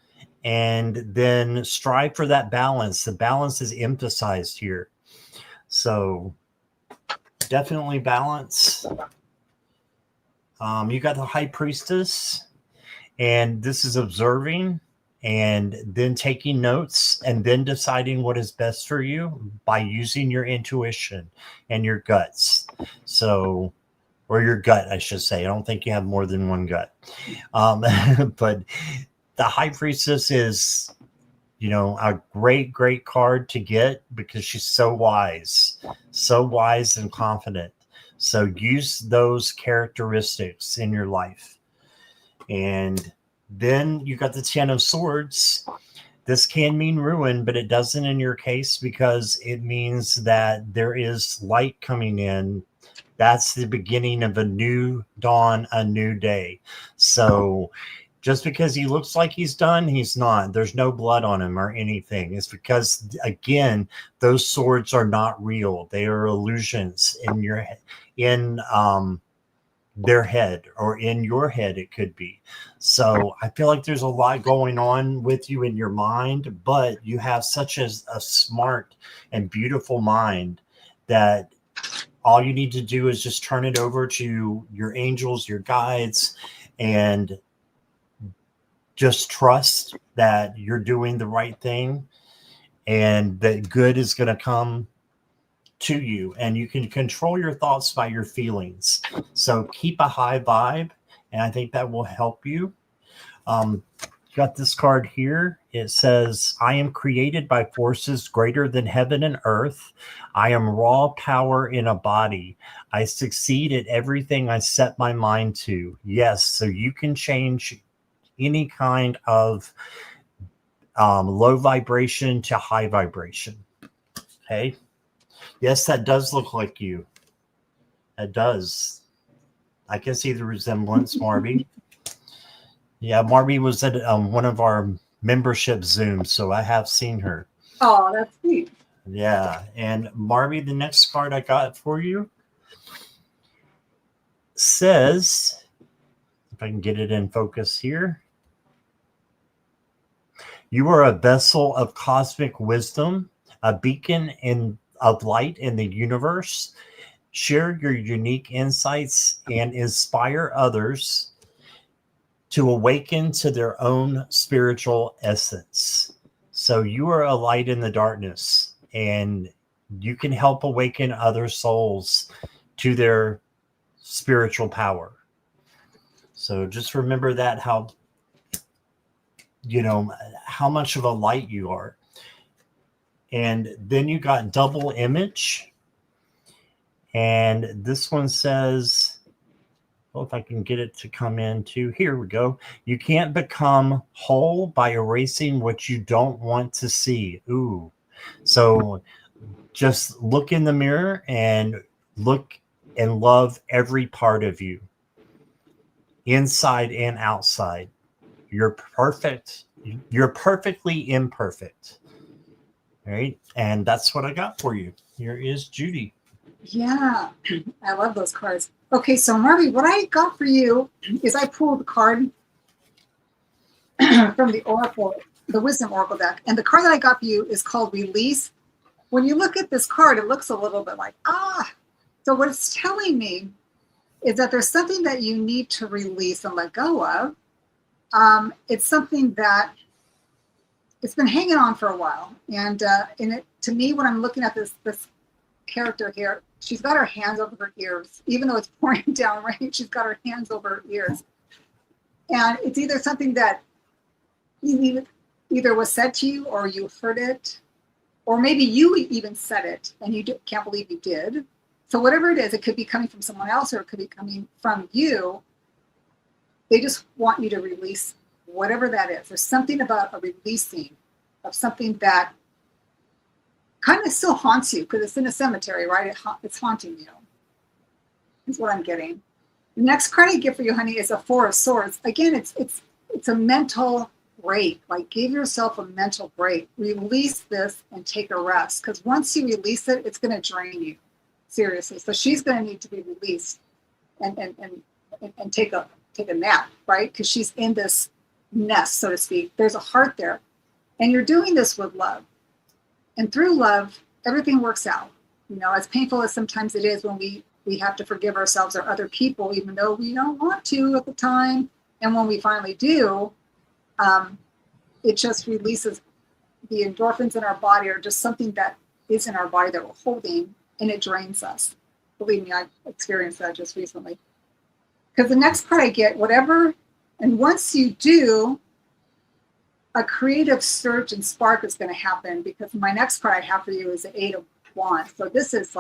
and then strive for that balance. The balance is emphasized here. So definitely balance. You got the High Priestess, and this is observing and then taking notes and then deciding what is best for you by using your intuition and your guts. So, or your gut, I should say. I don't think you have more than one gut. But the High Priestess is, a great, great card to get because she's so wise and confident. So use those characteristics in your life. And then you got the Ten of Swords. This can mean ruin, but it doesn't in your case because it means that there is light coming in. That's the beginning of a new dawn, a new day. So just because he looks like he's done, he's not. There's no blood on him or anything. It's because, again, those swords are not real. They are illusions in your head, in their head, or in your head it could be. So I feel like there's a lot going on with you in your mind, but you have such a smart and beautiful mind that all you need to do is just turn it over to your angels, your guides, and just trust that you're doing the right thing and that good is going to come to you, and you can control your thoughts by your feelings. So keep a high vibe, and I think that will help you. got this card here. It says, I am created by forces greater than heaven and earth. I am raw power in a body. I succeed at everything I set my mind to. Yes, so you can change any kind of low vibration to high vibration. Okay. Yes, that does look like you. It does. I can see the resemblance, Marby. Yeah, Marby was at one of our membership Zooms, so I have seen her. Oh, that's sweet. Yeah, and Marby, the next card I got for you says, if I can get it in focus here, you are a vessel of cosmic wisdom, a beacon of light in the universe. Share your unique insights and inspire others to awaken to their own spiritual essence. So you are a light in the darkness, and you can help awaken other souls to their spiritual power. So just remember that, how much of a light you are. And then you got double image. And this one says, well, if I can get it to come in too. Here we go. You can't become whole by erasing what you don't want to see. Ooh. So just look in the mirror and look and love every part of you, inside and outside. You're perfect. You're perfectly imperfect. All right. And that's what I got for you. Here is Judy. Yeah, I love those cards. Okay, so Marby, what I got for you is I pulled a card from the Oracle, the Wisdom Oracle deck. And the card that I got for you is called Release. When you look at this card, it looks a little bit like, So what it's telling me is that there's something that you need to release and let go of. It's something that it's been hanging on for a while. And to me, when I'm looking at this character here, she's got her hands over her ears, even though it's pouring down rain. She's got her hands over her ears, and it's either something that either was said to you, or you heard it, or maybe you even said it and you can't believe you did. So whatever it is, it could be coming from someone else or it could be coming from you. They just want you to release whatever that is. There's something about a releasing of something that kind of still haunts you because it's in a cemetery, right? It's haunting you. Is what I'm getting. The next card I get for you, honey, is a Four of Swords. Again, it's a mental break. Like, give yourself a mental break. Release this and take a rest. Because once you release it, it's going to drain you. Seriously. So she's going to need to be released and take a nap, right? Because she's in this nest, so to speak. There's a heart there, and you're doing this with love. And through love, everything works out. As painful as sometimes it is when we have to forgive ourselves or other people, even though we don't want to at the time. And when we finally do, it just releases the endorphins in our body, or just something that is in our body that we're holding, and it drains us. Believe me, I've experienced that just recently. Because the next part I get, whatever, and once you do, a creative surge and spark is going to happen, because my next card I have for you is the Eight of Wands. So this is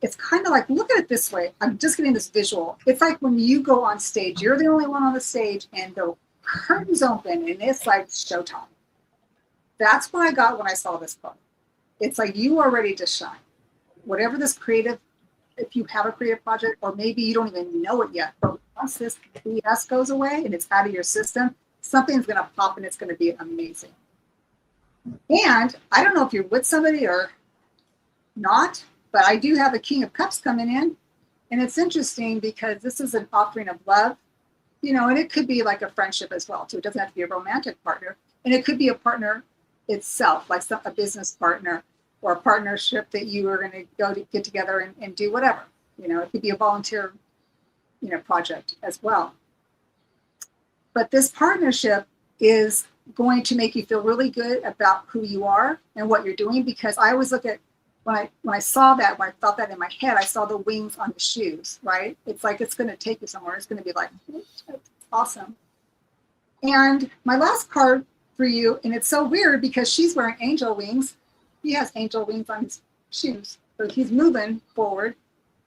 it's kind of like, look at it this way. I'm just getting this visual. It's like when you go on stage, you're the only one on the stage and the curtains open and it's like showtime. That's what I got when I saw this card. It's like you are ready to shine. Whatever this creative, if you have a creative project, or maybe you don't even know it yet, but once this BS goes away and it's out of your system, something's going to pop and it's going to be amazing. And I don't know if you're with somebody or not, but I do have a King of Cups coming in. And it's interesting because this is an offering of love, and it could be like a friendship as well, too. It doesn't have to be a romantic partner. And it could be a partner itself, like a business partner, or a partnership that you are going to go to get together and do whatever. It could be a volunteer, project as well. But this partnership is going to make you feel really good about who you are and what you're doing, because I always look at when I saw that, when I felt that in my head, I saw the wings on the shoes, right? It's like it's going to take you somewhere. It's going to be like, awesome. And my last card for you, and it's so weird because she's wearing angel wings. He has angel wings on his shoes. So he's moving forward.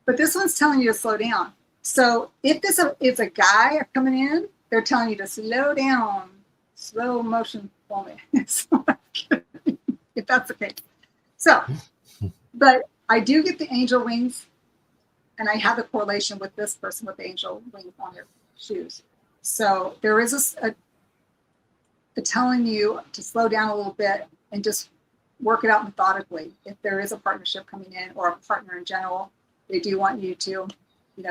But this one's telling you to slow down. So if this is a guy coming in, they're telling you to slow down, slow motion for me. So, if that's the case. So, but I do get the angel wings, and I have a correlation with this person with the angel wings on their shoes. So there is a telling you to slow down a little bit and just work it out methodically. If there is a partnership coming in or a partner in general, they do want you to,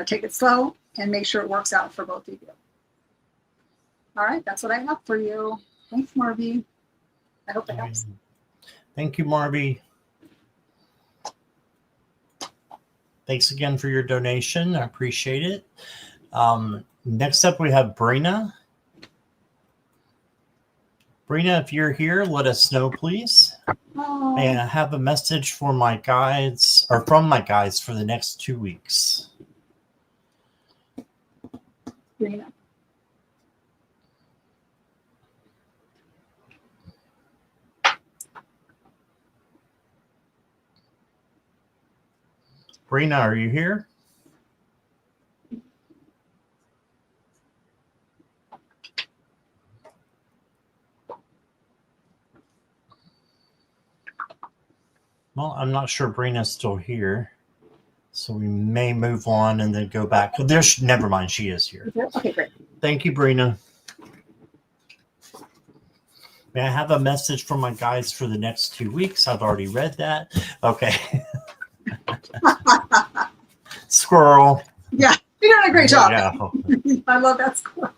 take it slow and make sure it works out for both of you. All right, that's what I have for you. Thanks, Marby. I hope that helps. Thank you, Marby. Thanks again for your donation. I appreciate it. Next up, we have Brina. Brina, if you're here, let us know, please. Oh. And I have a message for my guides, or from my guides, for the next 2 weeks. Brina. Brina, are you here? Well, I'm not sure Brina's still here, so we may move on and then go back. Never mind, she is here. Okay, great. Thank you, Brina. May I have a message from my guides for the next 2 weeks? I've already read that. Okay. Squirrel. Yeah, you're doing a great job. Yeah. I love that squirrel.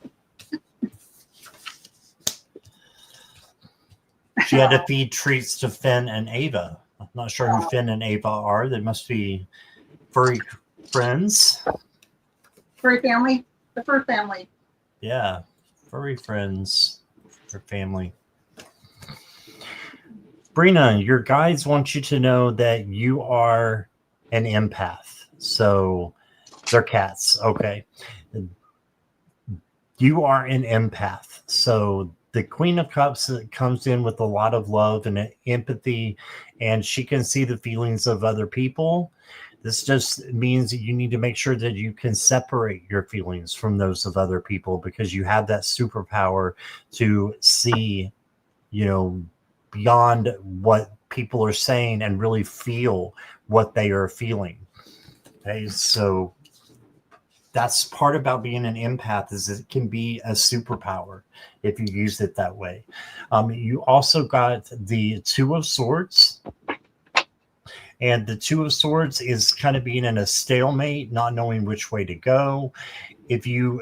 She had to feed treats to Finn and Ava. I'm not sure who Finn and Ava are. They must be furry friends. Furry family? The fur family. Yeah, furry friends or family. Brina, your guides want you to know that you are an empath. So they're cats. Okay. You are an empath. So the Queen of Cups comes in with a lot of love and empathy, and she can see the feelings of other people. This just means that you need to make sure that you can separate your feelings from those of other people, because you have that superpower to see, beyond what people are saying and really feel what they are feeling. Okay, so that's part about being an empath, is it can be a superpower if you use it that way. You also got the Two of Swords. And the Two of Swords is kind of being in a stalemate, not knowing which way to go. If you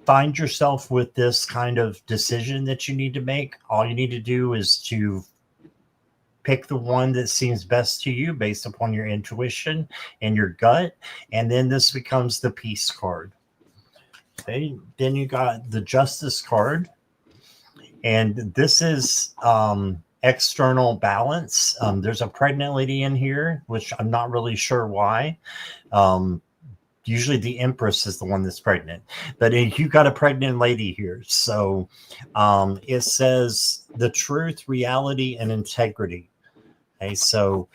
find yourself with this kind of decision that you need to make, all you need to do is to pick the one that seems best to you based upon your intuition and your gut. And then this becomes the Peace card. Okay. Then you got the Justice card. And this is external balance. There's a pregnant lady in here, which I'm not really sure why. Usually the Empress is the one that's pregnant, but you got a pregnant lady here. So it says the truth, reality, and integrity. Okay, so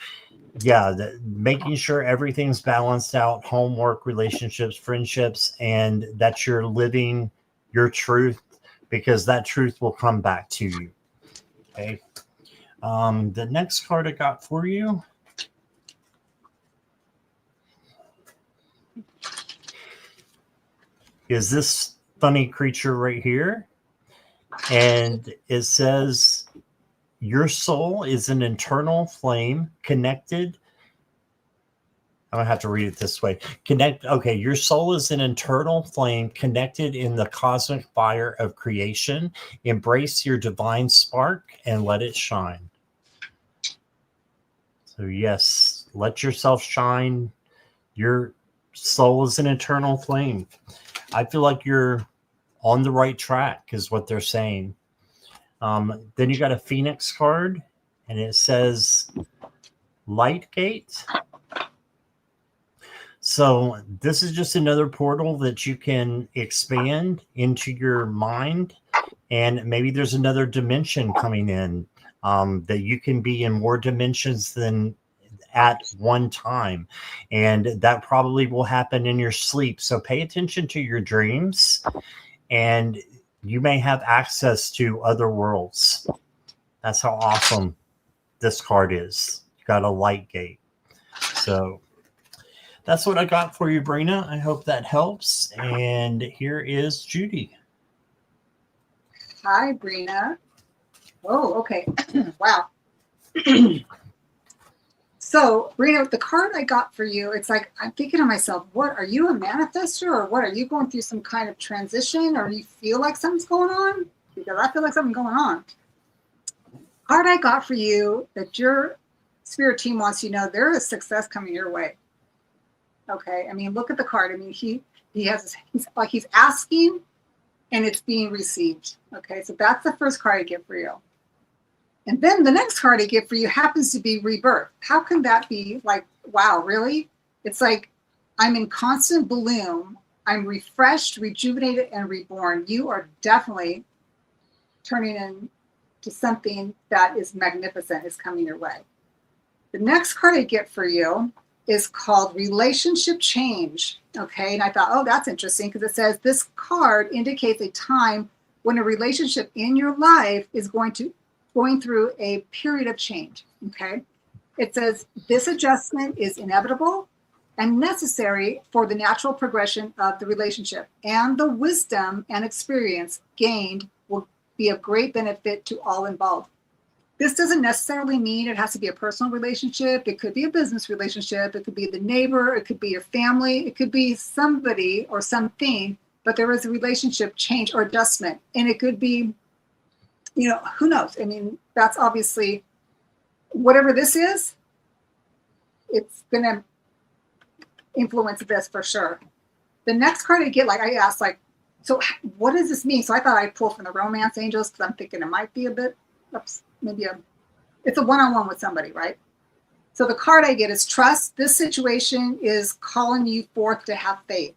yeah, making sure everything's balanced out, homework, relationships, friendships, and that you're living your truth, because that truth will come back to you. Okay. The next card I got for you is this funny creature right here. And it says, your soul is an internal flame connected. I'm going to have to read it this way. Okay, your soul is an internal flame connected in the cosmic fire of creation. Embrace your divine spark and let it shine. So yes, let yourself shine. Your soul is an eternal flame. I feel like you're on the right track, is what they're saying. Then you got a Phoenix card, and it says, light gate. So this is just another portal that you can expand into your mind, and maybe there's another dimension coming in, that you can be in more dimensions than at one time, and that probably will happen in your sleep. So pay attention to your dreams, and you may have access to other worlds. That's how awesome this card is. You got a light gate. So that's what I got for you, Brina. I hope that helps. And here is Judy. Hi, Brina. Oh, okay. Wow. So, Brina, the card I got for you, it's like, I'm thinking to myself, what, are you a manifester, or what? Are you going through some kind of transition, or you feel like something's going on? Because I feel like something's going on. Card I got for you that your spirit team wants you to know, there is success coming your way. Okay. I mean, look at the card. I mean, he's asking and it's being received. Okay. So that's the first card I get for you. And then the next card I get for you happens to be rebirth. How can that be? Like, wow, really? It's like, I'm in constant bloom. I'm refreshed, rejuvenated, and reborn. You are definitely turning into something that is magnificent, is coming your way. The next card I get for you is called relationship change. Okay. And I thought, oh, that's interesting, because it says this card indicates a time when a relationship in your life is going through a period of change. Okay. It says this adjustment is inevitable and necessary for the natural progression of the relationship, and the wisdom and experience gained will be of great benefit to all involved. This doesn't necessarily mean it has to be a personal relationship. It could be a business relationship. It could be the neighbor. It could be your family. It could be somebody or something, but there is a relationship change or adjustment. And it could be, who knows? I mean, that's obviously, whatever this is, it's going to influence this for sure. The next card I get, like I asked, like, so what does this mean? So I thought I'd pull from the romance angels, because I'm thinking it might be a bit, it's a one-on-one with somebody, right? So the card I get is trust. This situation is calling you forth to have faith.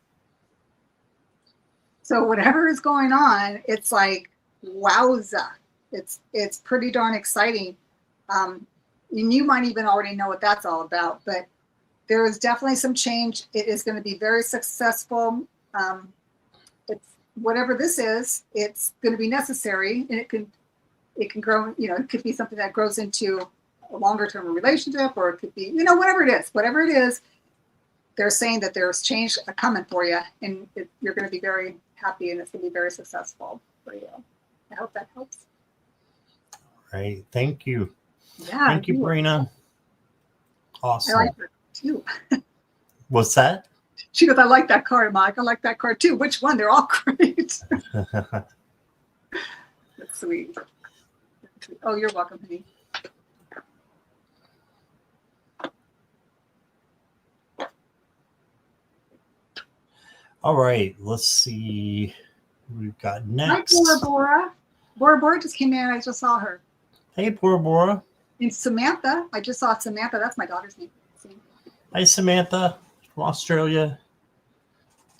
So whatever is going on, it's like, wowza. It's pretty darn exciting. And you might even already know what that's all about, but there is definitely some change. It is going to be very successful. It's whatever this is, it's going to be necessary, and it can grow, it could be something that grows into a longer term relationship, or it could be, whatever it is, they're saying that there's change coming for you, and you're going to be very happy, and it's going to be very successful for you. I hope that helps. Right. Thank you. Yeah. Thank you, Brina. Awesome. I like her too. What's that? She goes, I like that card, Mike. I like that card too. Which one? They're all great. That's sweet. Oh, you're welcome, honey. All right. Let's see. We've got next. Hi, Bora. Bora just came in. I just saw her. Hey, Bora. And Samantha. I just saw Samantha. That's my daughter's name. Hi, Samantha from Australia.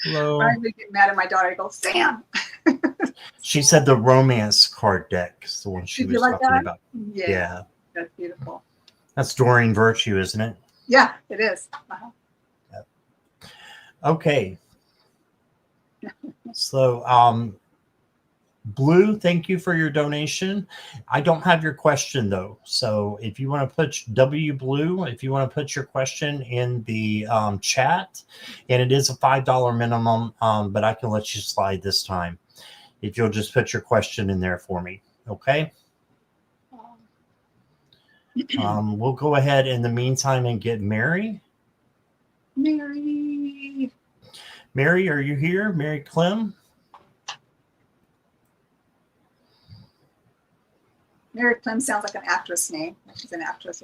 Hello. I would get mad at my daughter. I go, Sam. She said the romance card deck is the one she was talking about. Yeah. That's beautiful. That's Doreen Virtue, isn't it? Yeah, it is. Uh-huh. Yep. Okay. So, Blue, thank you for your donation. I don't have your question though. So if you want to put Blue, if you want to put your question in the chat, and it is a $5 minimum, but I can let you slide this time. If you'll just put your question in there for me. Okay. We'll go ahead in the meantime and get Mary. Mary, are you here? Mary Clem? Mary Clem sounds like an actress name. She's an actress.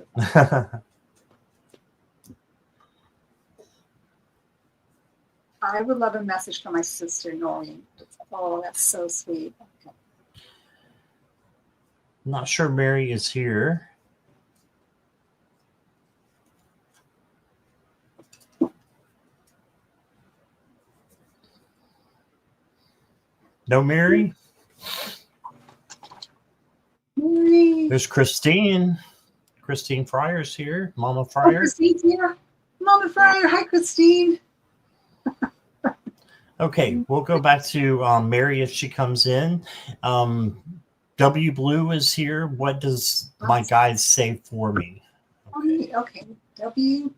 I would love a message from my sister, Noreen. Oh, that's so sweet. Okay. I'm not sure Mary is here. No, Mary? Mary. There's Christine. Christine Fryer's here. Mama Oh, Fryer. Christine's here. Mama Fryer. Hi, Christine. Okay, we'll go back to Mary if she comes in. W Blue is here. What does my guide say for me? Okay. W.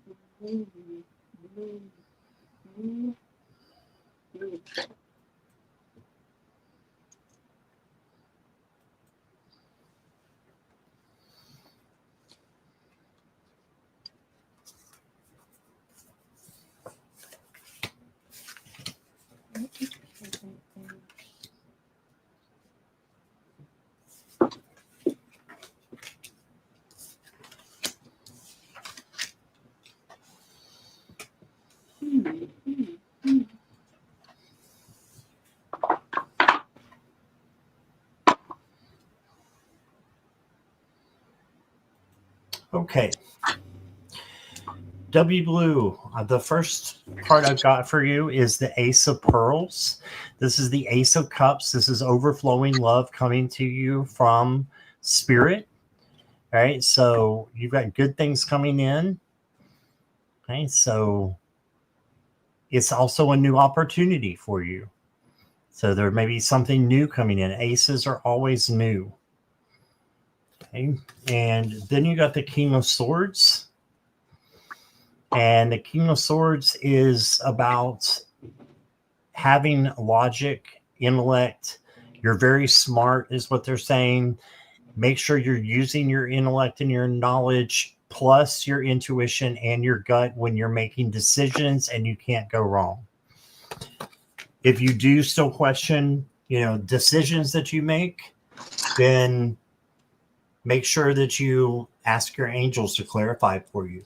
Okay. W Blue, the first card I've got for you is the Ace of Pearls. This is the Ace of Cups. This is overflowing love coming to you from Spirit. All right, so you've got good things coming in. Okay, so it's also a new opportunity for you. So there may be something new coming in. Aces are always new. Okay, and then you got the King of Swords. And the King of Swords is about having logic, intellect. You're very smart, is what they're saying. Make sure you're using your intellect and your knowledge, plus your intuition and your gut when you're making decisions, and you can't go wrong. If you do still question, decisions that you make, then make sure that you ask your angels to clarify for you.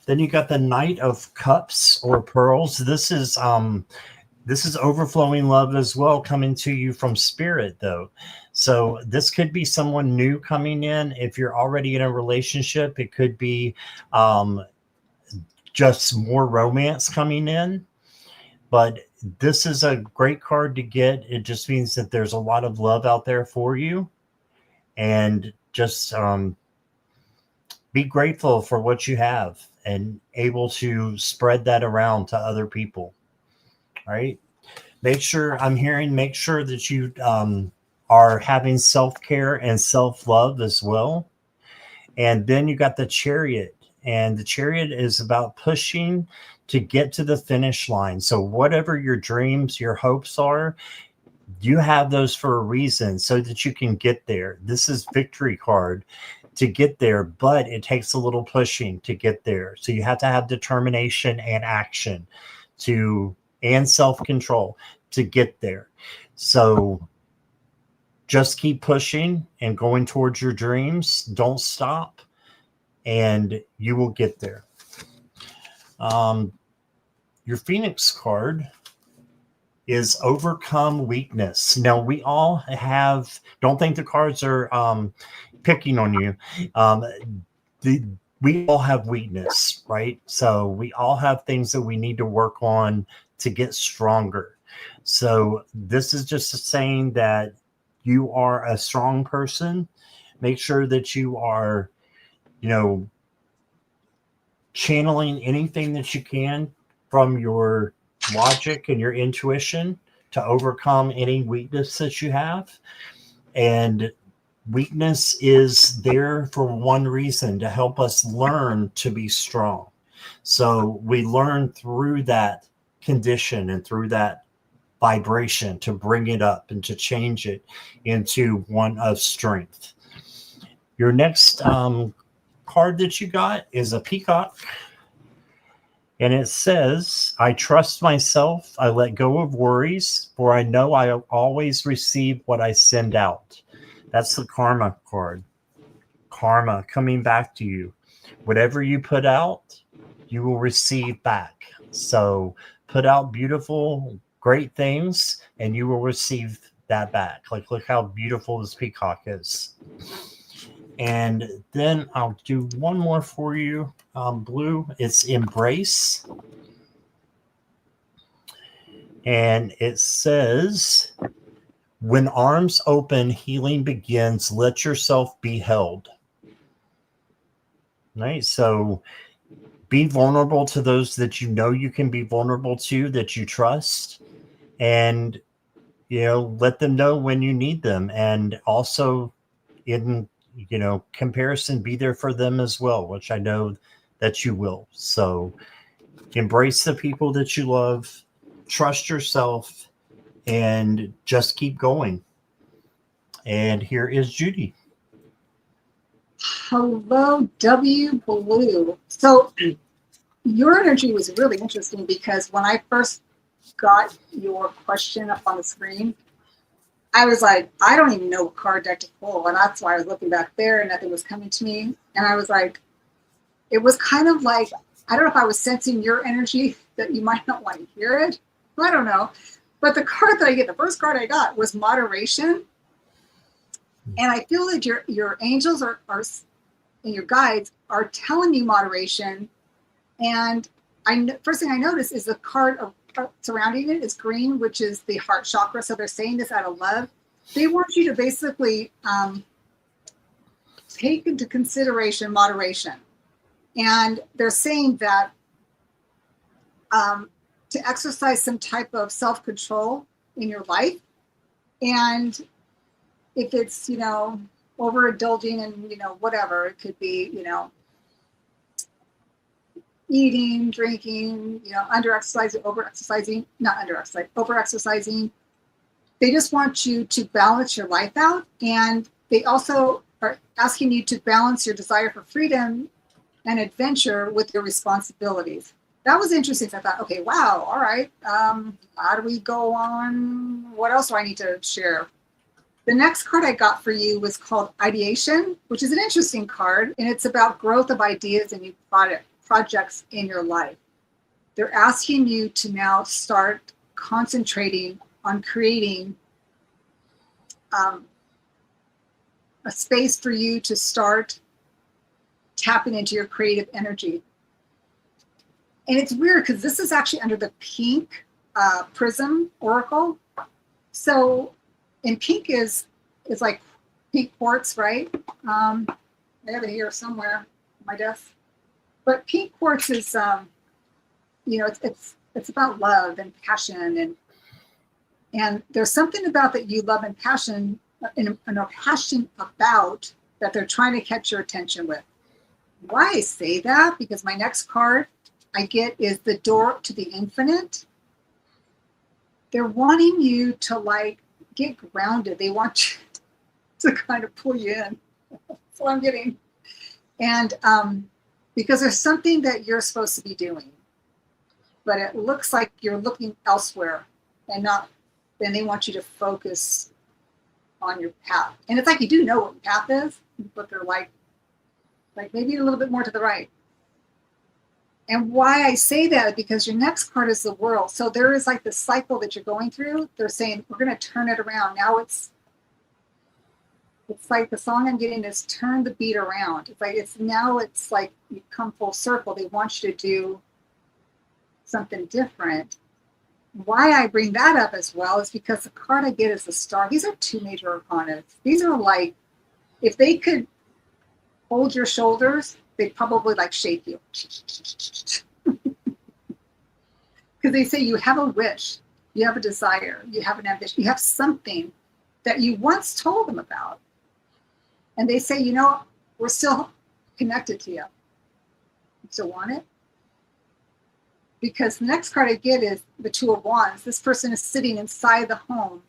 Then you got the Knight of Cups or Pearls. This is overflowing love as well, coming to you from Spirit, though. So this could be someone new coming in. If you're already in a relationship, it could be just more romance coming in. But this is a great card to get. It just means that there's a lot of love out there for you. And just be grateful for what you have and able to spread that around to other people. All right. Make sure that you are having self-care and self-love as well. And then you got the Chariot. And the Chariot is about pushing to get to the finish line. So whatever your dreams, your hopes are, you have those for a reason so that you can get there. This is victory card to get there, but it takes a little pushing to get there. So you have to have determination and action and self-control to get there. So just keep pushing and going towards your dreams. Don't stop, and you will get there. Your Phoenix card is overcome weakness. Now, we all don't think the cards are picking on you. We all have weakness, right? So we all have things that we need to work on to get stronger. So this is just saying that you are a strong person. Make sure that you are, channeling anything that you can from your logic and your intuition to overcome any weakness that you have. And weakness is there for one reason, to help us learn to be strong. So we learn through that condition and through that vibration to bring it up and to change it into one of strength. Your next card that you got is a peacock. And it says, I trust myself. I let go of worries, for I know I always receive what I send out. That's the karma card. Karma coming back to you. Whatever you put out, you will receive back. So put out beautiful, great things, and you will receive that back. Like, look how beautiful this peacock is. And then I'll do one more for you, Blue. It's Embrace. And it says, when arms open, healing begins. Let yourself be held. Right? So be vulnerable to those that you know you can be vulnerable to, that you trust. And, let them know when you need them. And also in, comparison, be there for them as well, which I know that you will. So embrace the people that you love, trust yourself, and just keep going. And here is Judy. Hello, W Blue. So your energy was really interesting because when I first got your question up on the screen, I was like, I don't even know what card deck to pull. And that's why I was looking back there and nothing was coming to me. And I was like, it was kind of like, I don't know if I was sensing your energy that you might not want to hear it. I don't know. But the card that I get, the first card I got was moderation. And I feel that your angels are and your guides are telling you moderation. And first thing I noticed is the card surrounding it is green, which is the heart chakra. So they're saying this out of love. They want you to basically take into consideration moderation. And they're saying that to exercise some type of self-control in your life. And if it's, overindulging and, whatever, it could be, eating, drinking, under-exercising, over-exercising, not under-exercising, over-exercising. They just want you to balance your life out. And they also are asking you to balance your desire for freedom and adventure with your responsibilities. That was interesting. So I thought, okay, wow, all right. How do we go on? What else do I need to share? The next card I got for you was called Ideation, which is an interesting card. And it's about growth of ideas and new projects in your life. They're asking you to now start concentrating on creating a space for you to start tapping into your creative energy. And it's weird because this is actually under the pink prism oracle. So, and pink is like pink quartz, right? I have it here somewhere on my desk. But pink quartz is, it's about love and passion, and there's something about that you love and passion and are passionate about that they're trying to catch your attention with. Why I say that? Because my next card I get is the door to the infinite. They're wanting you to get grounded. They want you to kind of pull you in. That's what I'm getting. And because there's something that you're supposed to be doing, but it looks like you're looking elsewhere and then they want you to focus on your path. And it's like you do know what your path is, but they're like maybe a little bit more to the right. And why I say that, because your next card is the world. So there is like the cycle that you're going through. They're saying, we're going to turn it around. Now it's like the song I'm getting is turn the beat around. It's like you come full circle. They want you to do something different. Why I bring that up as well is because the card I get is the star. These are two major arcanas. These are like, if they could hold your shoulders, they'd probably shake you. Because they say you have a wish, you have a desire, you have an ambition, you have something that you once told them about. And they say, we're still connected to you. You still want it? Because the next card I get is the Two of Wands. This person is sitting inside the home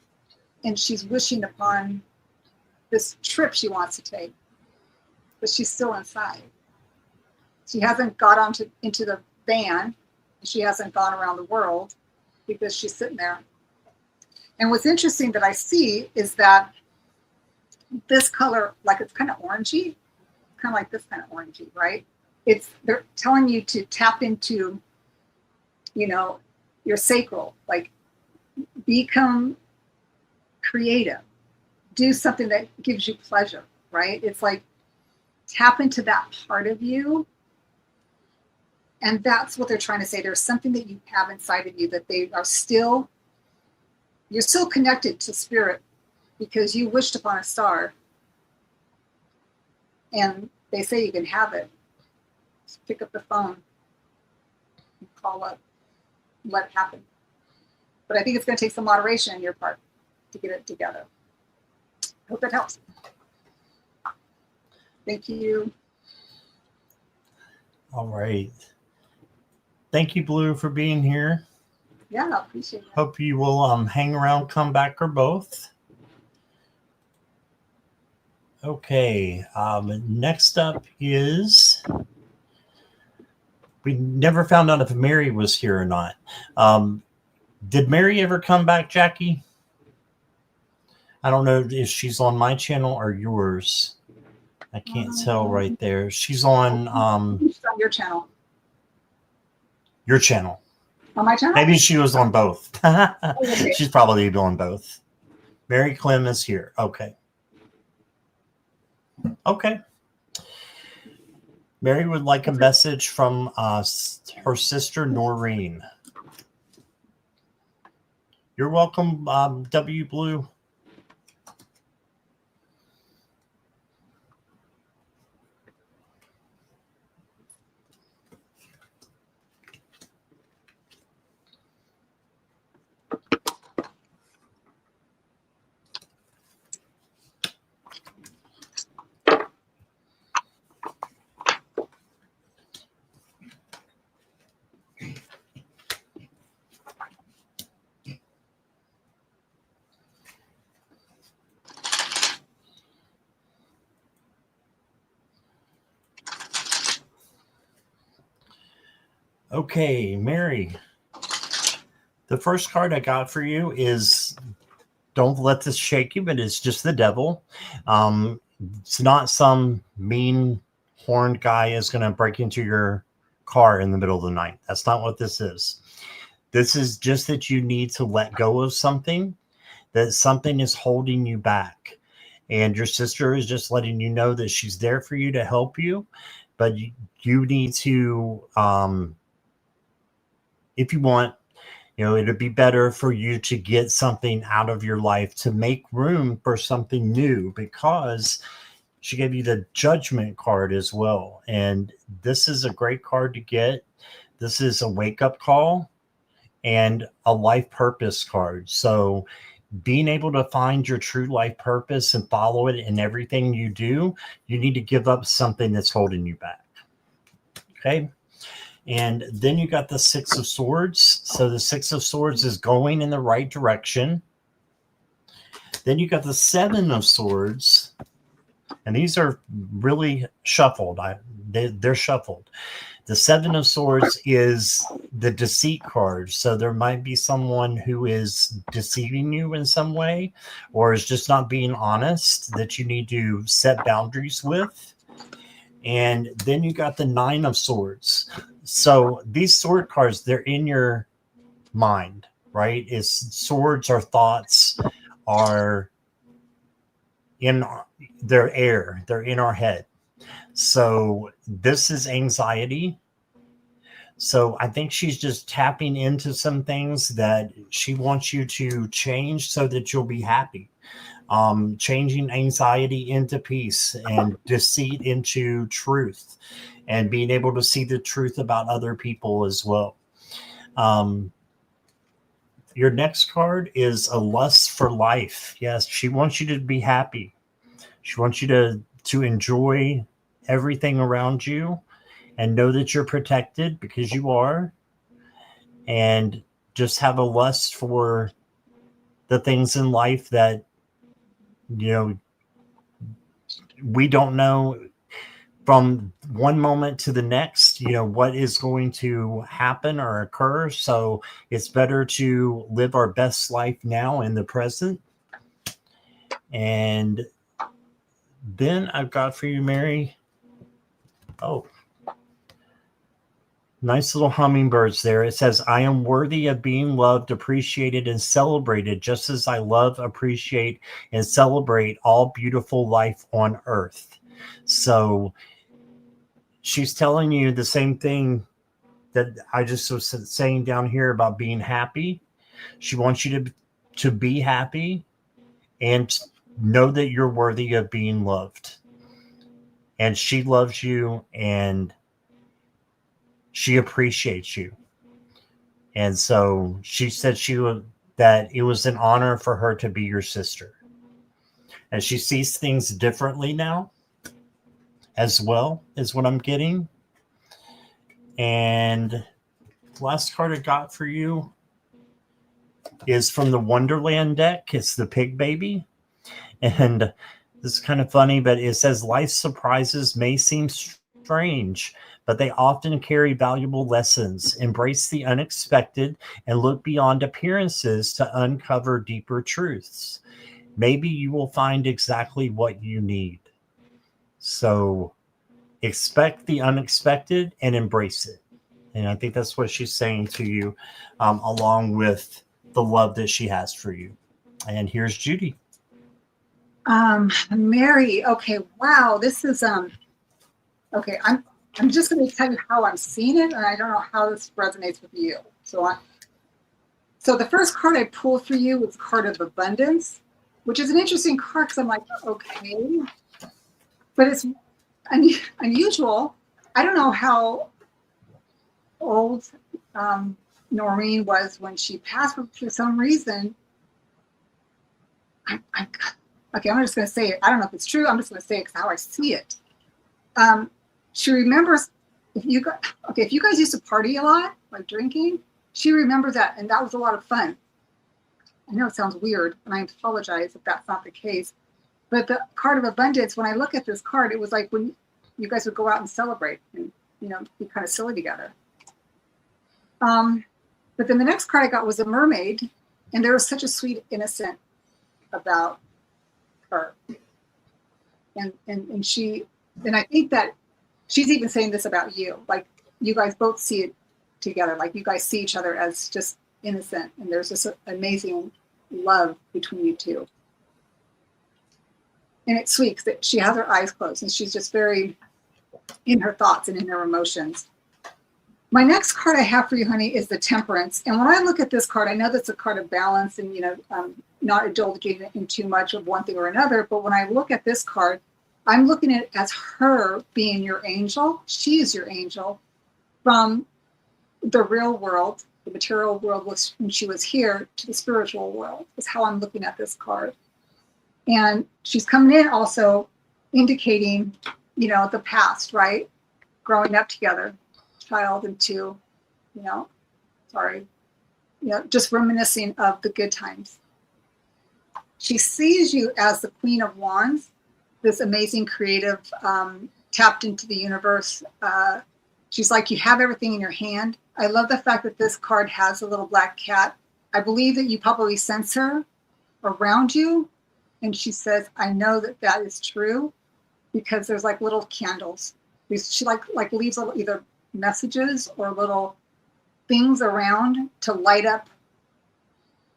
and she's wishing upon this trip she wants to take, but she's still inside. She hasn't got into the van. She hasn't gone around the world because she's sitting there. And what's interesting that I see is that this color, it's kind of orangey, kind of like this kind of orangey, right? They're telling you to tap into, your sacral, become creative, do something that gives you pleasure, right? It's like tap into that part of you. And that's what they're trying to say. There's something that you have inside of you that they are still you're still connected to spirit because you wished upon a star. And they say you can have it. Just pick up the phone and call up, and let it happen. But I think it's going to take some moderation on your part to get it together. I hope that helps. Thank you. All right. Thank you, Blue, for being here. Yeah, I appreciate it. Hope you will hang around, come back, or both. Okay. Next up is, we never found out if Mary was here or not. Did Mary ever come back, Jackie? I don't know if she's on my channel or yours. I can't tell right there. She's on She's on your channel. your channel. On my channel? Maybe she was on both. Okay. She's probably on both. Mary Clem is here. Okay. Okay. Mary would like a message from her sister, Noreen. You're welcome, W Blue. Okay, Mary. The first card I got for you is, don't let this shake you, but it's just the devil. It's not some mean horned guy is going to break into your car in the middle of the night. That's not what this is. This is just that you need to let go of something, that something is holding you back. And your sister is just letting you know that she's there for you to help you, but you need to, if you want, it'd be better for you to get something out of your life to make room for something new, because she gave you the Judgment card as well. And this is a great card to get. This is a wake-up call and a life purpose card. So being able to find your true life purpose and follow it in everything you do, you need to give up something that's holding you back. Okay. And then you got the Six of Swords. So the Six of Swords is going in the right direction. Then you got the Seven of Swords. And these are really shuffled. They're shuffled. The Seven of Swords is the deceit card. So there might be someone who is deceiving you in some way, or is just not being honest, that you need to set boundaries with. And then you got the Nine of Swords. So these sword cards, they're in your mind, right? Swords or thoughts are in their air. They're in our head. So this is anxiety. So I think she's just tapping into some things that she wants you to change so that you'll be happy. Changing anxiety into peace and deceit into truth, and being able to see the truth about other people as well. Your next card is a lust for life. Yes, she wants you to be happy. She wants you to enjoy everything around you and know that you're protected, because you are, and just have a lust for the things in life that, we don't know from one moment to the next, what is going to happen or occur. So it's better to live our best life now in the present. And then I've got for you, Mary. Oh, nice little hummingbirds there. It says, I am worthy of being loved, appreciated, and celebrated, just as I love, appreciate, and celebrate all beautiful life on earth. So she's telling you the same thing that I just was saying down here about being happy. She wants you to be happy and know that you're worthy of being loved. And she loves you and she appreciates you. And so she said that it was an honor for her to be your sister. And she sees things differently now as well, is what I'm getting. And last card I got for you is from the Wonderland deck. It's the Pig Baby. And this is kind of funny, but it says life's surprises may seem strange, but they often carry valuable lessons. Embrace the unexpected and look beyond appearances to uncover deeper truths. Maybe you will find exactly what you need. So expect the unexpected and embrace it. And I think that's what she's saying to you, along with the love that she has for you. And here's Judy. Mary. Okay. Wow. This is okay. I'm just going to tell you how I'm seeing it, and I don't know how this resonates with you. So the first card I pulled for you was the card of abundance, which is an interesting card because I'm like, okay, but it's unusual. I don't know how old Noreen was when she passed, but for some reason, okay, I'm just going to say it. I don't know if it's true. I'm just going to say it because how I see it. She remembers if you guys used to party a lot, like drinking, she remembers that, and that was a lot of fun. I know it sounds weird, and I apologize if that's not the case. But the card of abundance, when I look at this card, it was like when you guys would go out and celebrate and, be kind of silly together. But then the next card I got was a mermaid, and there was such a sweet innocent about her. And I think that she's even saying this about you. Like, you guys both see it together. Like, you guys see each other as just innocent, and there's this amazing love between you two. And it's sweet that she has her eyes closed and she's just very in her thoughts and in her emotions. My next card I have for you, honey, is the Temperance. And when I look at this card, I know that's a card of balance and, not indulging in too much of one thing or another. But when I look at this card, I'm looking at it as her being your angel. She is your angel from the real world, the material world when she was here, to the spiritual world, is how I'm looking at this card. And she's coming in also indicating, the past, right? Growing up together, child and two, just reminiscing of the good times. She sees you as the Queen of Wands, this amazing creative, tapped into the universe. She's like, you have everything in your hand. I love the fact that this card has a little black cat. I believe that you probably sense her around you. And she says, I know that is true because there's like little candles. She like leaves little either messages or little things around to light up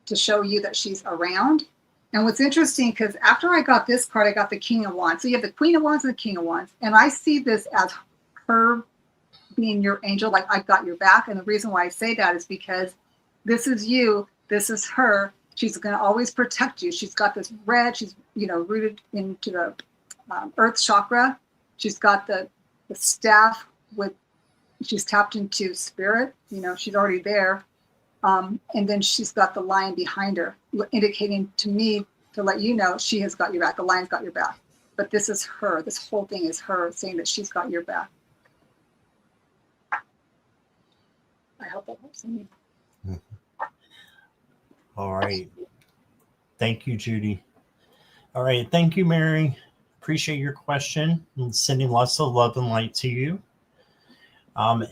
to show you that she's around. And what's interesting, because after I got this card, I got the King of Wands. So you have the Queen of Wands and the King of Wands. And I see this as her being your angel, like I've got your back. And the reason why I say that is because this is you, this is her. She's going to always protect you. She's got this red, she's, rooted into the earth chakra. She's got the staff she's tapped into spirit, she's already there. And then she's got the lion behind her, indicating to me to let you know she has got your back. The lion's got your back. But this is her. This whole thing is her saying that she's got your back. I hope that helps me. All right. Thank you, Judy. All right. Thank you, Mary. Appreciate your question and sending lots of love and light to you.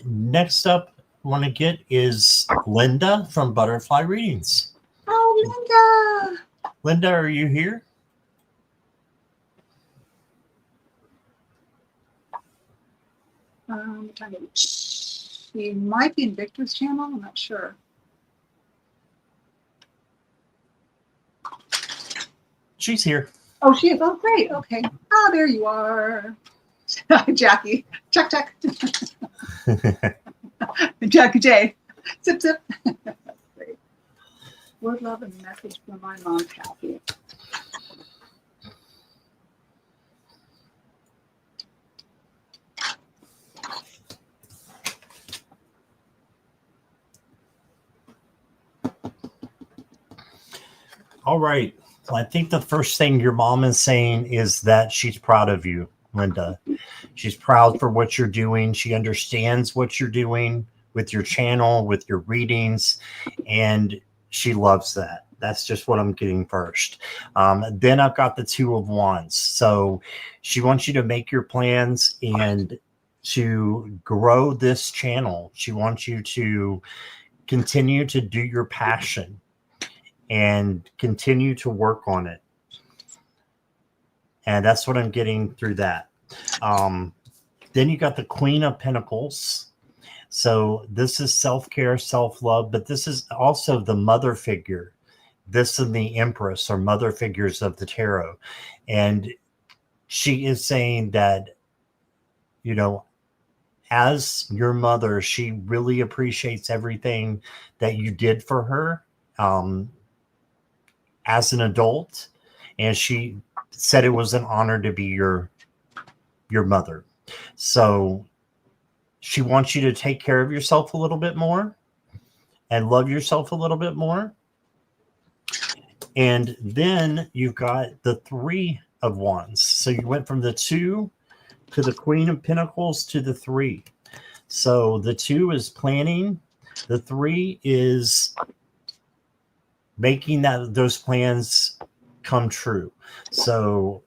Next up, I want to get is Linda from Butterfly Readings. Oh, Linda. Linda, are you here? She might be in Victor's channel. I'm not sure. She's here. Oh, she is. Oh, great. Okay. Oh, there you are. Jackie. Check. Jackie J. Zip. Great. Word, love, and message from my mom, Kathy. All right. So I think the first thing your mom is saying is that she's proud of you, Linda. She's proud for what you're doing. She understands what you're doing with your channel, with your readings, and she loves that. That's just what I'm getting first. Then I've got the Two of Wands. So she wants you to make your plans and to grow this channel. She wants you to continue to do your passion and continue to work on it. And that's what I'm getting through that. Then you got the Queen of Pentacles. So this is self-care, self-love, but this is also the mother figure. This and the Empress are mother figures of the tarot. And she is saying that, you know, as your mother, she really appreciates everything that you did for her as an adult. And she said it was an honor to be your mother. So she wants you to take care of yourself a little bit more and love yourself a little bit more. And then you've got the Three of Wands. So you went from the Two to the Queen of Pentacles to the Three. So the Two is planning. The Three is making those plans come true. So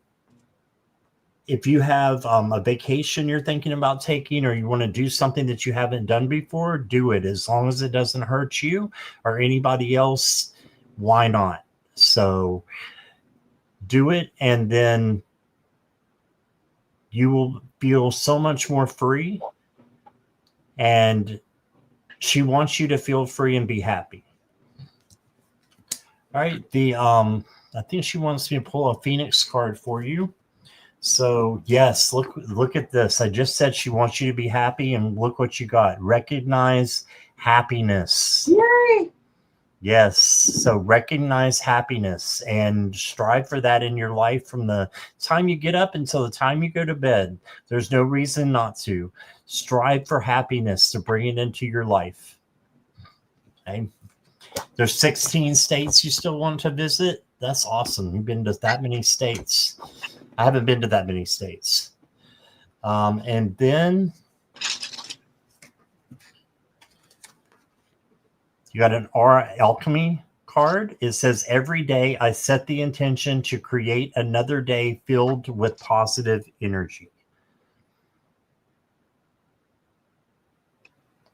if you have a vacation you're thinking about taking, or you want to do something that you haven't done before, do it. As long as it doesn't hurt you or anybody else, why not? So do it, and then you will feel so much more free. And she wants you to feel free and be happy. All right. I think she wants me to pull a Phoenix card for you. So yes, look at this. I just said she wants you to be happy, and look what you got. Recognize happiness. Yay! Yes. So recognize happiness and strive for that in your life from the time you get up until the time you go to bed. There's no reason not to. Strive for happiness to bring it into your life. Okay. There's 16 states you still want to visit. That's awesome. You've been to that many states. I haven't been to that many states. And then you got an Aura Alchemy card. It says, every day I set the intention to create another day filled with positive energy.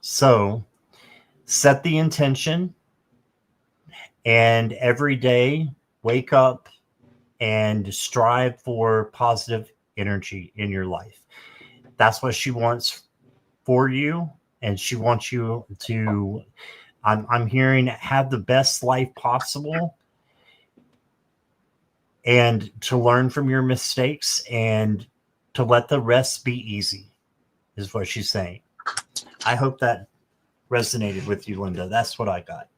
So set the intention, and every day wake up and strive for positive energy in your life. That's what she wants for you. And she wants you to, I'm hearing, have the best life possible, and to learn from your mistakes and to let the rest be easy, is what she's saying. I hope that resonated with you, Linda. That's what I got.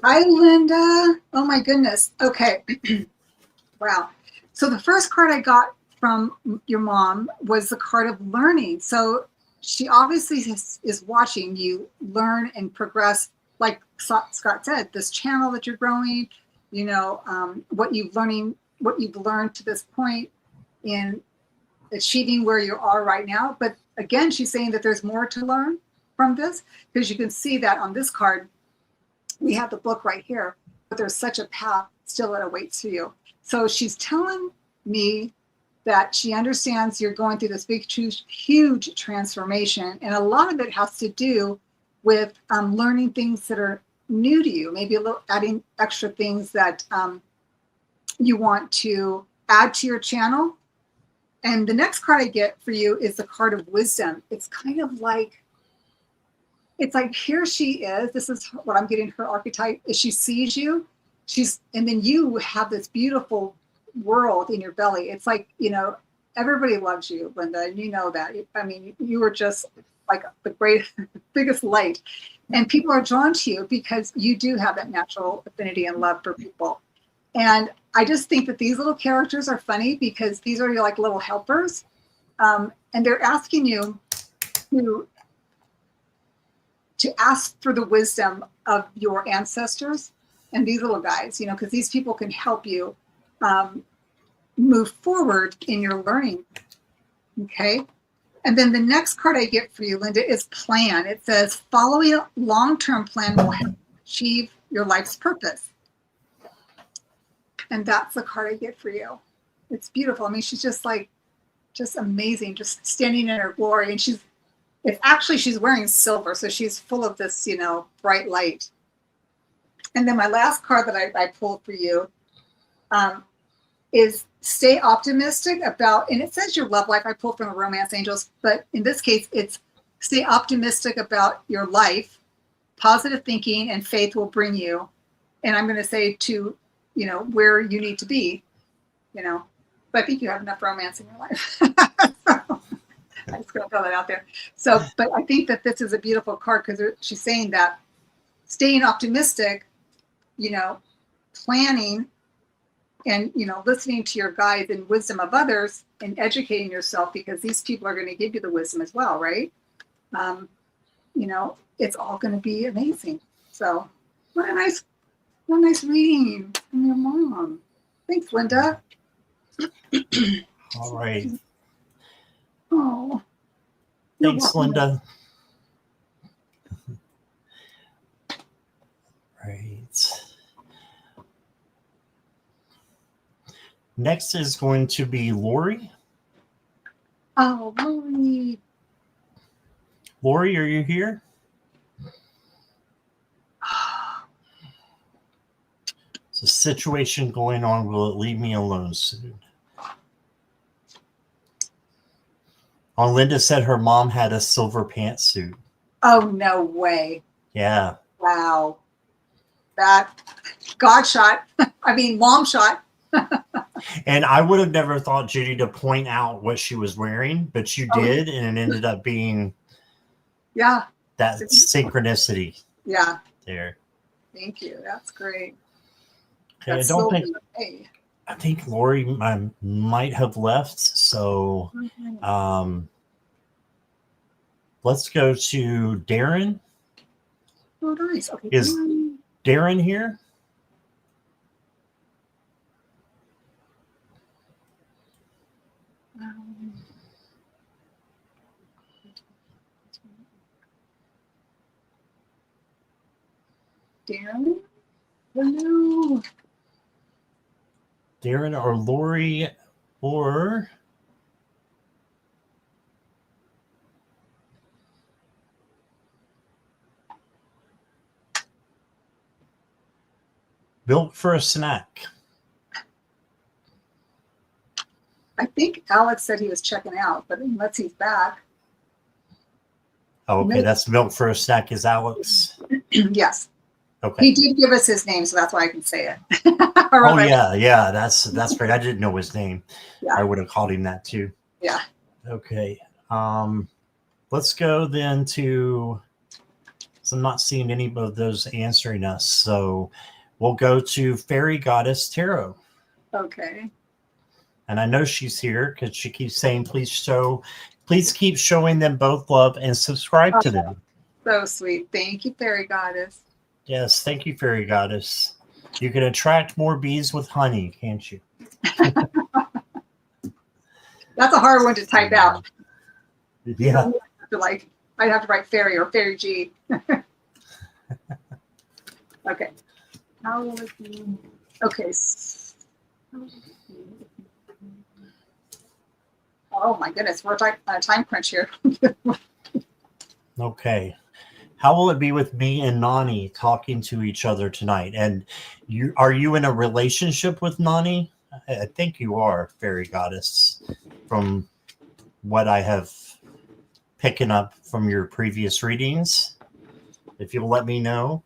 Hi, Linda. Oh my goodness. Okay. Wow. So the first card I got from your mom was the card of learning. So she obviously is watching you learn and progress. Like Scott said, this channel that you're growing, you know, what you've learned to this point in achieving where you are right now. But again, she's saying that there's more to learn from this, because you can see that on this card, we have the book right here, but there's such a path still that awaits for you. So she's telling me that she understands you're going through this big, huge transformation. And a lot of it has to do with learning things that are new to you, maybe a little adding extra things that you want to add to your channel. And the next card I get for you is the card of wisdom. It's kind of like, it's like, here she is. This is what I'm getting, her archetype, is she sees you. And then you have this beautiful world in your belly. It's like, you know, everybody loves you, Linda, and you know that. I mean, you were just like the biggest light. And people are drawn to you because you do have that natural affinity and love for people. And I just think that these little characters are funny because these are your like little helpers. And they're asking you to ask for the wisdom of your ancestors and these little guys, you know, because these people can help you move forward in your learning. Okay. And then the next card I get for you, Linda, is plan. It says, following a long-term plan will help achieve your life's purpose. And that's the card I get for you. It's beautiful. I mean, she's just amazing, just standing in her glory. And she's wearing silver. So she's full of this, you know, bright light. And then my last card that I pulled for you is stay optimistic about, and it says your love life. I pulled from the Romance Angels, but in this case, it's stay optimistic about your life. Positive thinking and faith will bring you. And I'm going to say to, you know, where you need to be, you know, but I think you have enough romance in your life. So, I'm just going to throw that out there. So, but I think that this is a beautiful card because she's saying that staying optimistic, you know, planning, and, you know, listening to your guides and wisdom of others and educating yourself because these people are going to give you the wisdom as well, right? You know, it's all going to be amazing. So what a nice reading from your mom. Thanks, Linda. All right. Oh, thanks, Linda. Right. Next is going to be Lori. Oh, Lori. Lori, are you here? There's a situation going on. Will it leave me alone soon? Oh, Linda said her mom had a silver pantsuit. Oh, no way. Yeah. Wow. That God shot. I mean, mom shot. And I would have never thought, Judy, to point out what she was wearing, but you did, and it ended up being that synchronicity. Yeah. There. Thank you. That's great. Okay, I think Lori might have left, so let's go to Darren. Oh, nice. Okay. Is Darren here? Darren? Hello. Darren or Lori or Built for a Snack. I think Alex said he was checking out, but unless he's back. Oh, okay. That's Milk for a Snack is Alex. Yes. Okay. He did give us his name, so that's why I can say it. Oh, yeah. That's great. I didn't know his name. Yeah. I would have called him that too. Yeah. Okay. Let's go then to, so I'm not seeing any of those answering us. So we'll go to Fairy Goddess Tarot. Okay. And I know she's here because she keeps saying, please keep showing them both love and subscribe to them. So sweet. Thank you, Fairy Goddess. Yes, thank you, Fairy Goddess. You can attract more bees with honey, can't you? That's a hard one to type out. Yeah. I'd have to write Fairy or Fairy G. Okay. How will it be? Okay. Oh my goodness, we're on a time crunch here. Okay. How will it be with me and Nani talking to each other tonight? And are you in a relationship with Nani? I think you are, Fairy Goddess, from what I have picking up from your previous readings. If you'll let me know.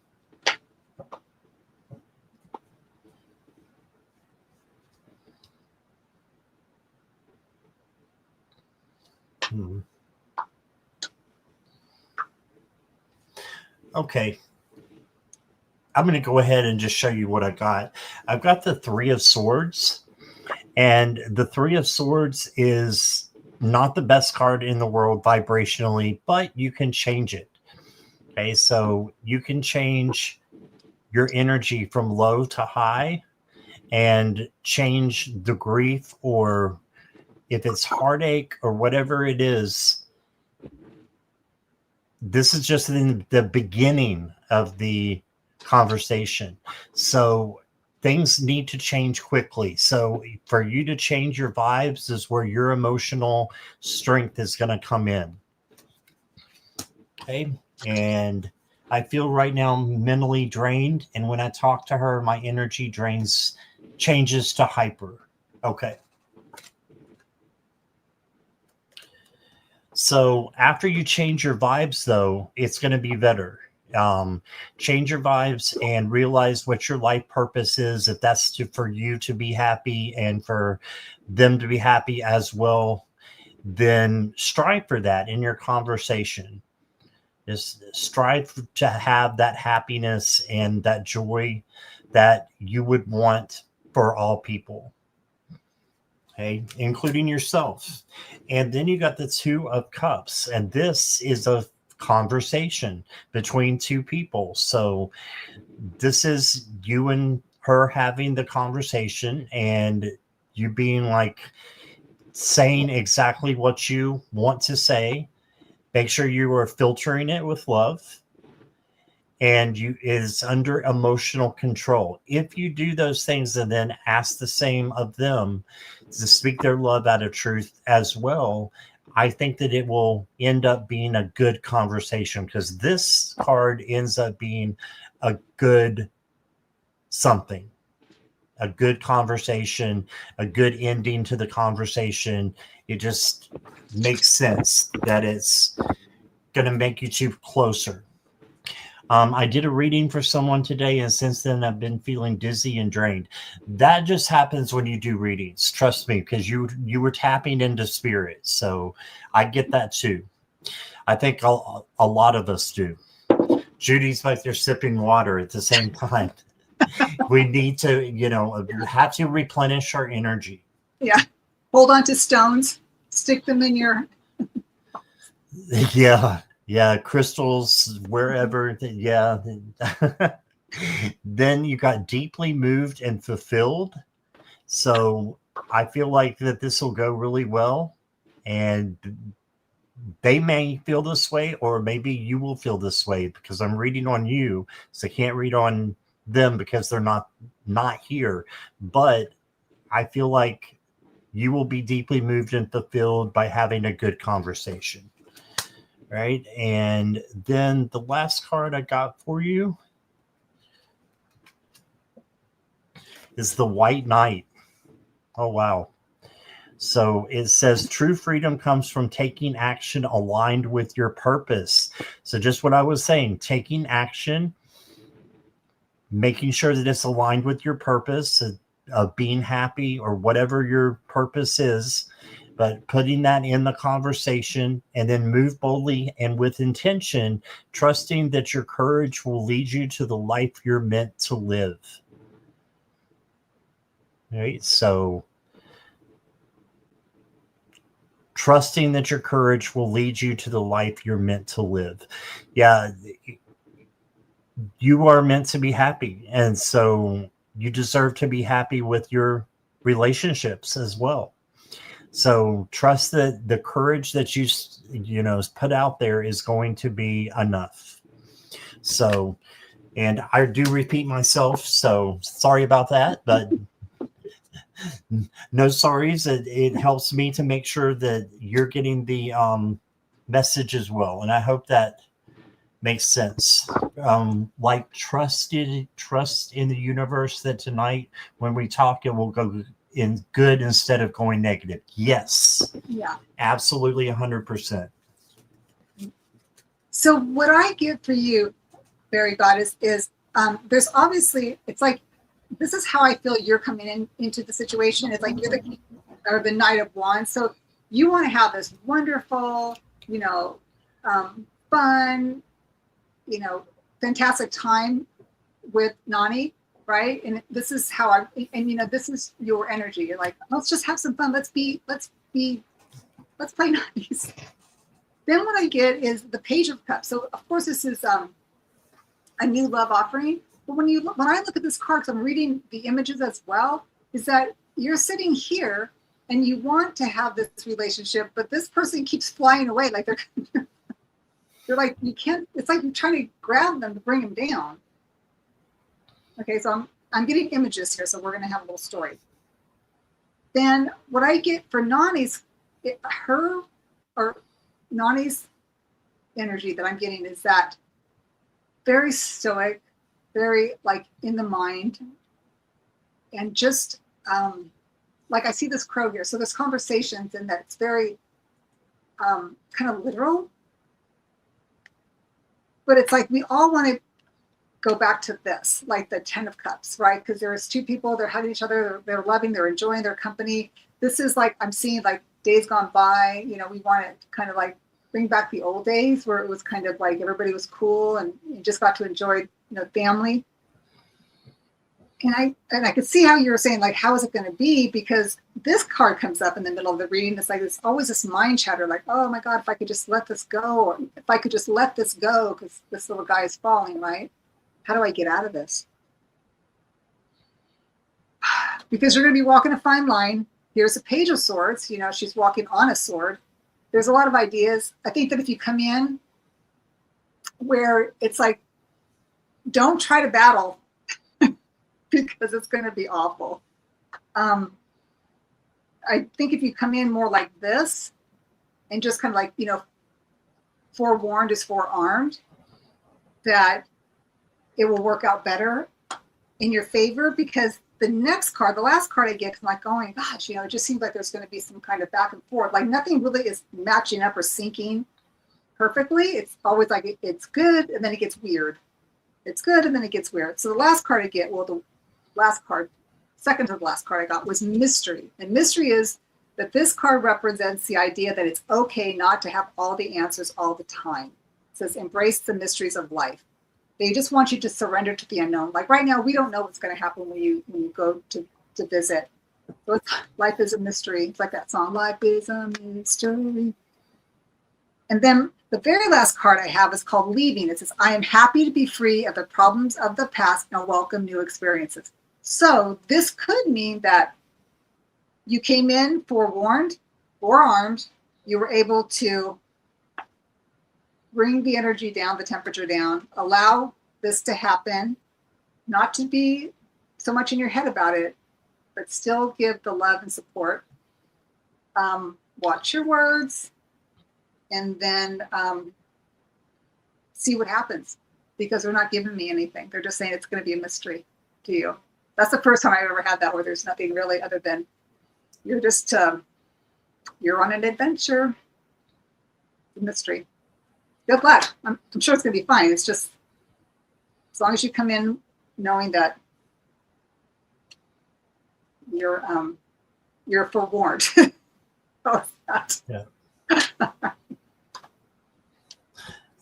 Okay. I'm going to go ahead and just show you what I got. I've got the Three of Swords, and the Three of Swords is not the best card in the world vibrationally, but you can change it. Okay, so you can change your energy from low to high and change the grief, or if it's heartache or whatever it is. This is just in the beginning of the conversation. So things need to change quickly. So for you to change your vibes is where your emotional strength is going to come in. Okay. And I feel right now mentally drained. And when I talk to her, my energy changes to hyper. Okay. So after you change your vibes, though, it's going to be better. Change your vibes and realize what your life purpose is. If that's for you to be happy and for them to be happy as well, then strive for that in your conversation. Just strive to have that happiness and that joy that you would want for all people. Okay, including yourself. And then you got the Two of Cups, and this is a conversation between two people. So this is you and her having the conversation, and you being like saying exactly what you want to say. Make sure you are filtering it with love, and you is under emotional control. If you do those things and then ask the same of them to speak their love out of truth as well, I think that it will end up being a good conversation, because this card ends up being a good something, a good conversation, a good ending to the conversation. It just makes sense that it's going to make you two closer. I did a reading for someone today, and since then I've been feeling dizzy and drained. That just happens when you do readings. Trust me, because you were tapping into spirit. So I get that too. I think a lot of us do. Judy's like they're sipping water at the same time. We need to, have to replenish our energy. Yeah. Hold on to stones. Stick them in your. Yeah. Yeah, crystals, wherever. Yeah. Then you got deeply moved and fulfilled. So I feel like that this will go really well. And they may feel this way, or maybe you will feel this way, because I'm reading on you. So I can't read on them because they're not here. But I feel like you will be deeply moved and fulfilled by having a good conversation. Right. And then the last card I got for you is the White Knight. Oh, wow. So it says true freedom comes from taking action aligned with your purpose. So just what I was saying, taking action, making sure that it's aligned with your purpose of being happy or whatever your purpose is, but putting that in the conversation, and then move boldly and with intention, trusting that your courage will lead you to the life you're meant to live. Right? So trusting that your courage will lead you to the life you're meant to live. Yeah, you are meant to be happy. And so you deserve to be happy with your relationships as well. So trust that the courage that you put out there is going to be enough. So, and I do repeat myself, so sorry about that, but no sorries. It helps me to make sure that you're getting the message as well. And I hope that makes sense. Like trust in the universe that tonight when we talk, it will go in good instead of going negative. Yes. Yeah. Absolutely 100%. So what I get for you, Fairy Goddess, is there's obviously, it's like, this is how I feel you're coming into the situation. It's like you're the Knight of Wands. So you want to have this wonderful, fun, fantastic time with Nani, right? And this is how this is your energy. You're like, let's just have some fun. Let's play nice. Then what I get is the Page of Cups. So of course this is a new love offering. But when I look at this card, because I'm reading the images as well, is that you're sitting here and you want to have this relationship, but this person keeps flying away. Like they're like, you can't, it's like you're trying to grab them to bring them down. Okay, so I'm getting images here, so we're going to have a little story. Then what I get for Nani's Nani's energy that I'm getting is that very stoic, very like in the mind, and just like I see this crow here. So there's conversations and that's very kind of literal, but it's like we all want to go back to this, like the 10 of Cups, right? Because there's two people, they're hugging each other, they're loving, they're enjoying their company. This is like, I'm seeing like days gone by, we want to kind of like bring back the old days where it was kind of like everybody was cool and you just got to enjoy, family. And I could see how you were saying, like, how is it going to be? Because this card comes up in the middle of the reading. It's like, there's always this mind chatter, like, oh my God, if I could just let this go, or if I could just let this go, because this little guy is falling, right? How do I get out of this? Because you're going to be walking a fine line. Here's a Page of Swords. She's walking on a sword. There's a lot of ideas. I think that if you come in where it's like, don't try to battle because it's going to be awful. I think if you come in more like this and just kind of like, forewarned is forearmed, that it will work out better in your favor, because the next card, the last card I get, I'm like, oh my gosh, it just seems like there's going to be some kind of back and forth. Like nothing really is matching up or syncing perfectly. It's always like it's good and then it gets weird. It's good and then it gets weird. So the last card I get, the last card, second to the last card I got was Mystery. And mystery is that this card represents the idea that it's okay not to have all the answers all the time. It says, embrace the mysteries of life. They just want you to surrender to the unknown. Like right now, we don't know what's going to happen when you go to visit. So life is a mystery. It's like that song, Life is a Mystery. And then the very last card I have is called Leaving. It says, I am happy to be free of the problems of the past and welcome new experiences. So this could mean that you came in forewarned, forearmed, you were able to bring the energy down, the temperature down, allow this to happen, not to be so much in your head about it, but still give the love and support. Watch your words, and then see what happens, because they're not giving me anything. They're just saying it's going to be a mystery to you. That's the first time I've ever had that, where there's nothing really other than you're just, you're on an adventure. A mystery. Good luck. I'm sure it's going to be fine. It's just, as long as you come in knowing that you're forewarned. How's that? Yeah.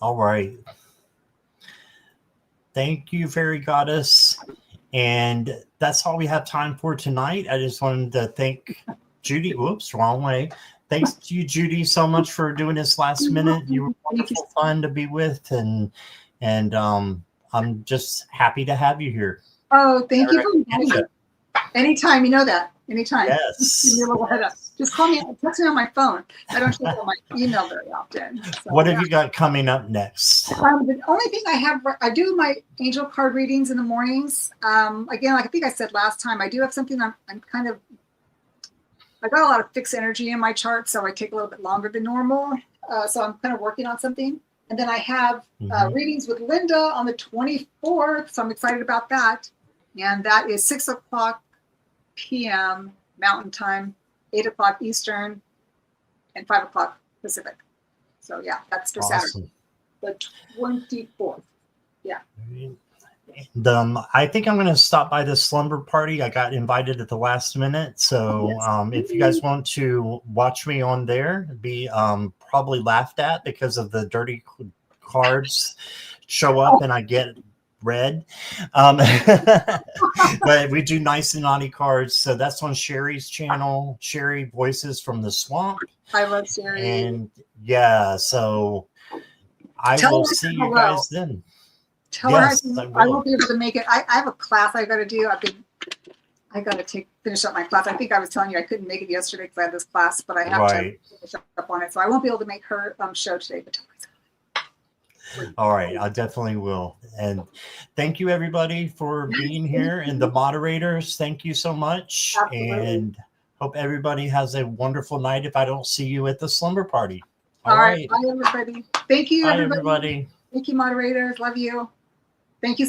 All right. Thank you, Fairy Goddess. And that's all we have time for tonight. I just wanted to thank Judy. Whoops, wrong way. Thanks to you, Judy, so much for doing this last minute. You were wonderful fun to be with, and I'm just happy to have you here. Oh, thank you for inviting me. Anytime, you know that. Anytime. Yes. Give me a little head up. Just call me, text me on my phone. I don't check on my email very often. So, what have you got coming up next? The only thing I do my angel card readings in the mornings. Again, like I think I said last time, I do have something I got a lot of fixed energy in my chart, so I take a little bit longer than normal. So I'm kind of working on something. And then I have readings with Linda on the 24th, so I'm excited about that. And that is 6 o'clock p.m. Mountain Time, 8 o'clock Eastern, and 5 o'clock Pacific. So yeah, that's for awesome. Saturday, the 24th. Yeah. I think I'm going to stop by the slumber party. I got invited at the last minute. So if you guys want to watch me on there, be probably laughed at because of the dirty cards show up and I get red. But we do nice and naughty cards. So that's on Sherry's channel, Sherry Voices from the Swamp. I love Sherry. And yeah, so I will see you guys then. Tell her I won't be able to make it. I have a class I got to do. I got to finish up my class. I think I was telling you I couldn't make it yesterday because I had this class, but I have to finish up on it. So I won't be able to make her show today. But all right, I definitely will. And thank you everybody for being here, and the moderators. Thank you so much. Absolutely. And hope everybody has a wonderful night. If I don't see you at the slumber party. All right. Bye everybody. Thank you, everybody. Thank you, moderators. Love you. Thank you.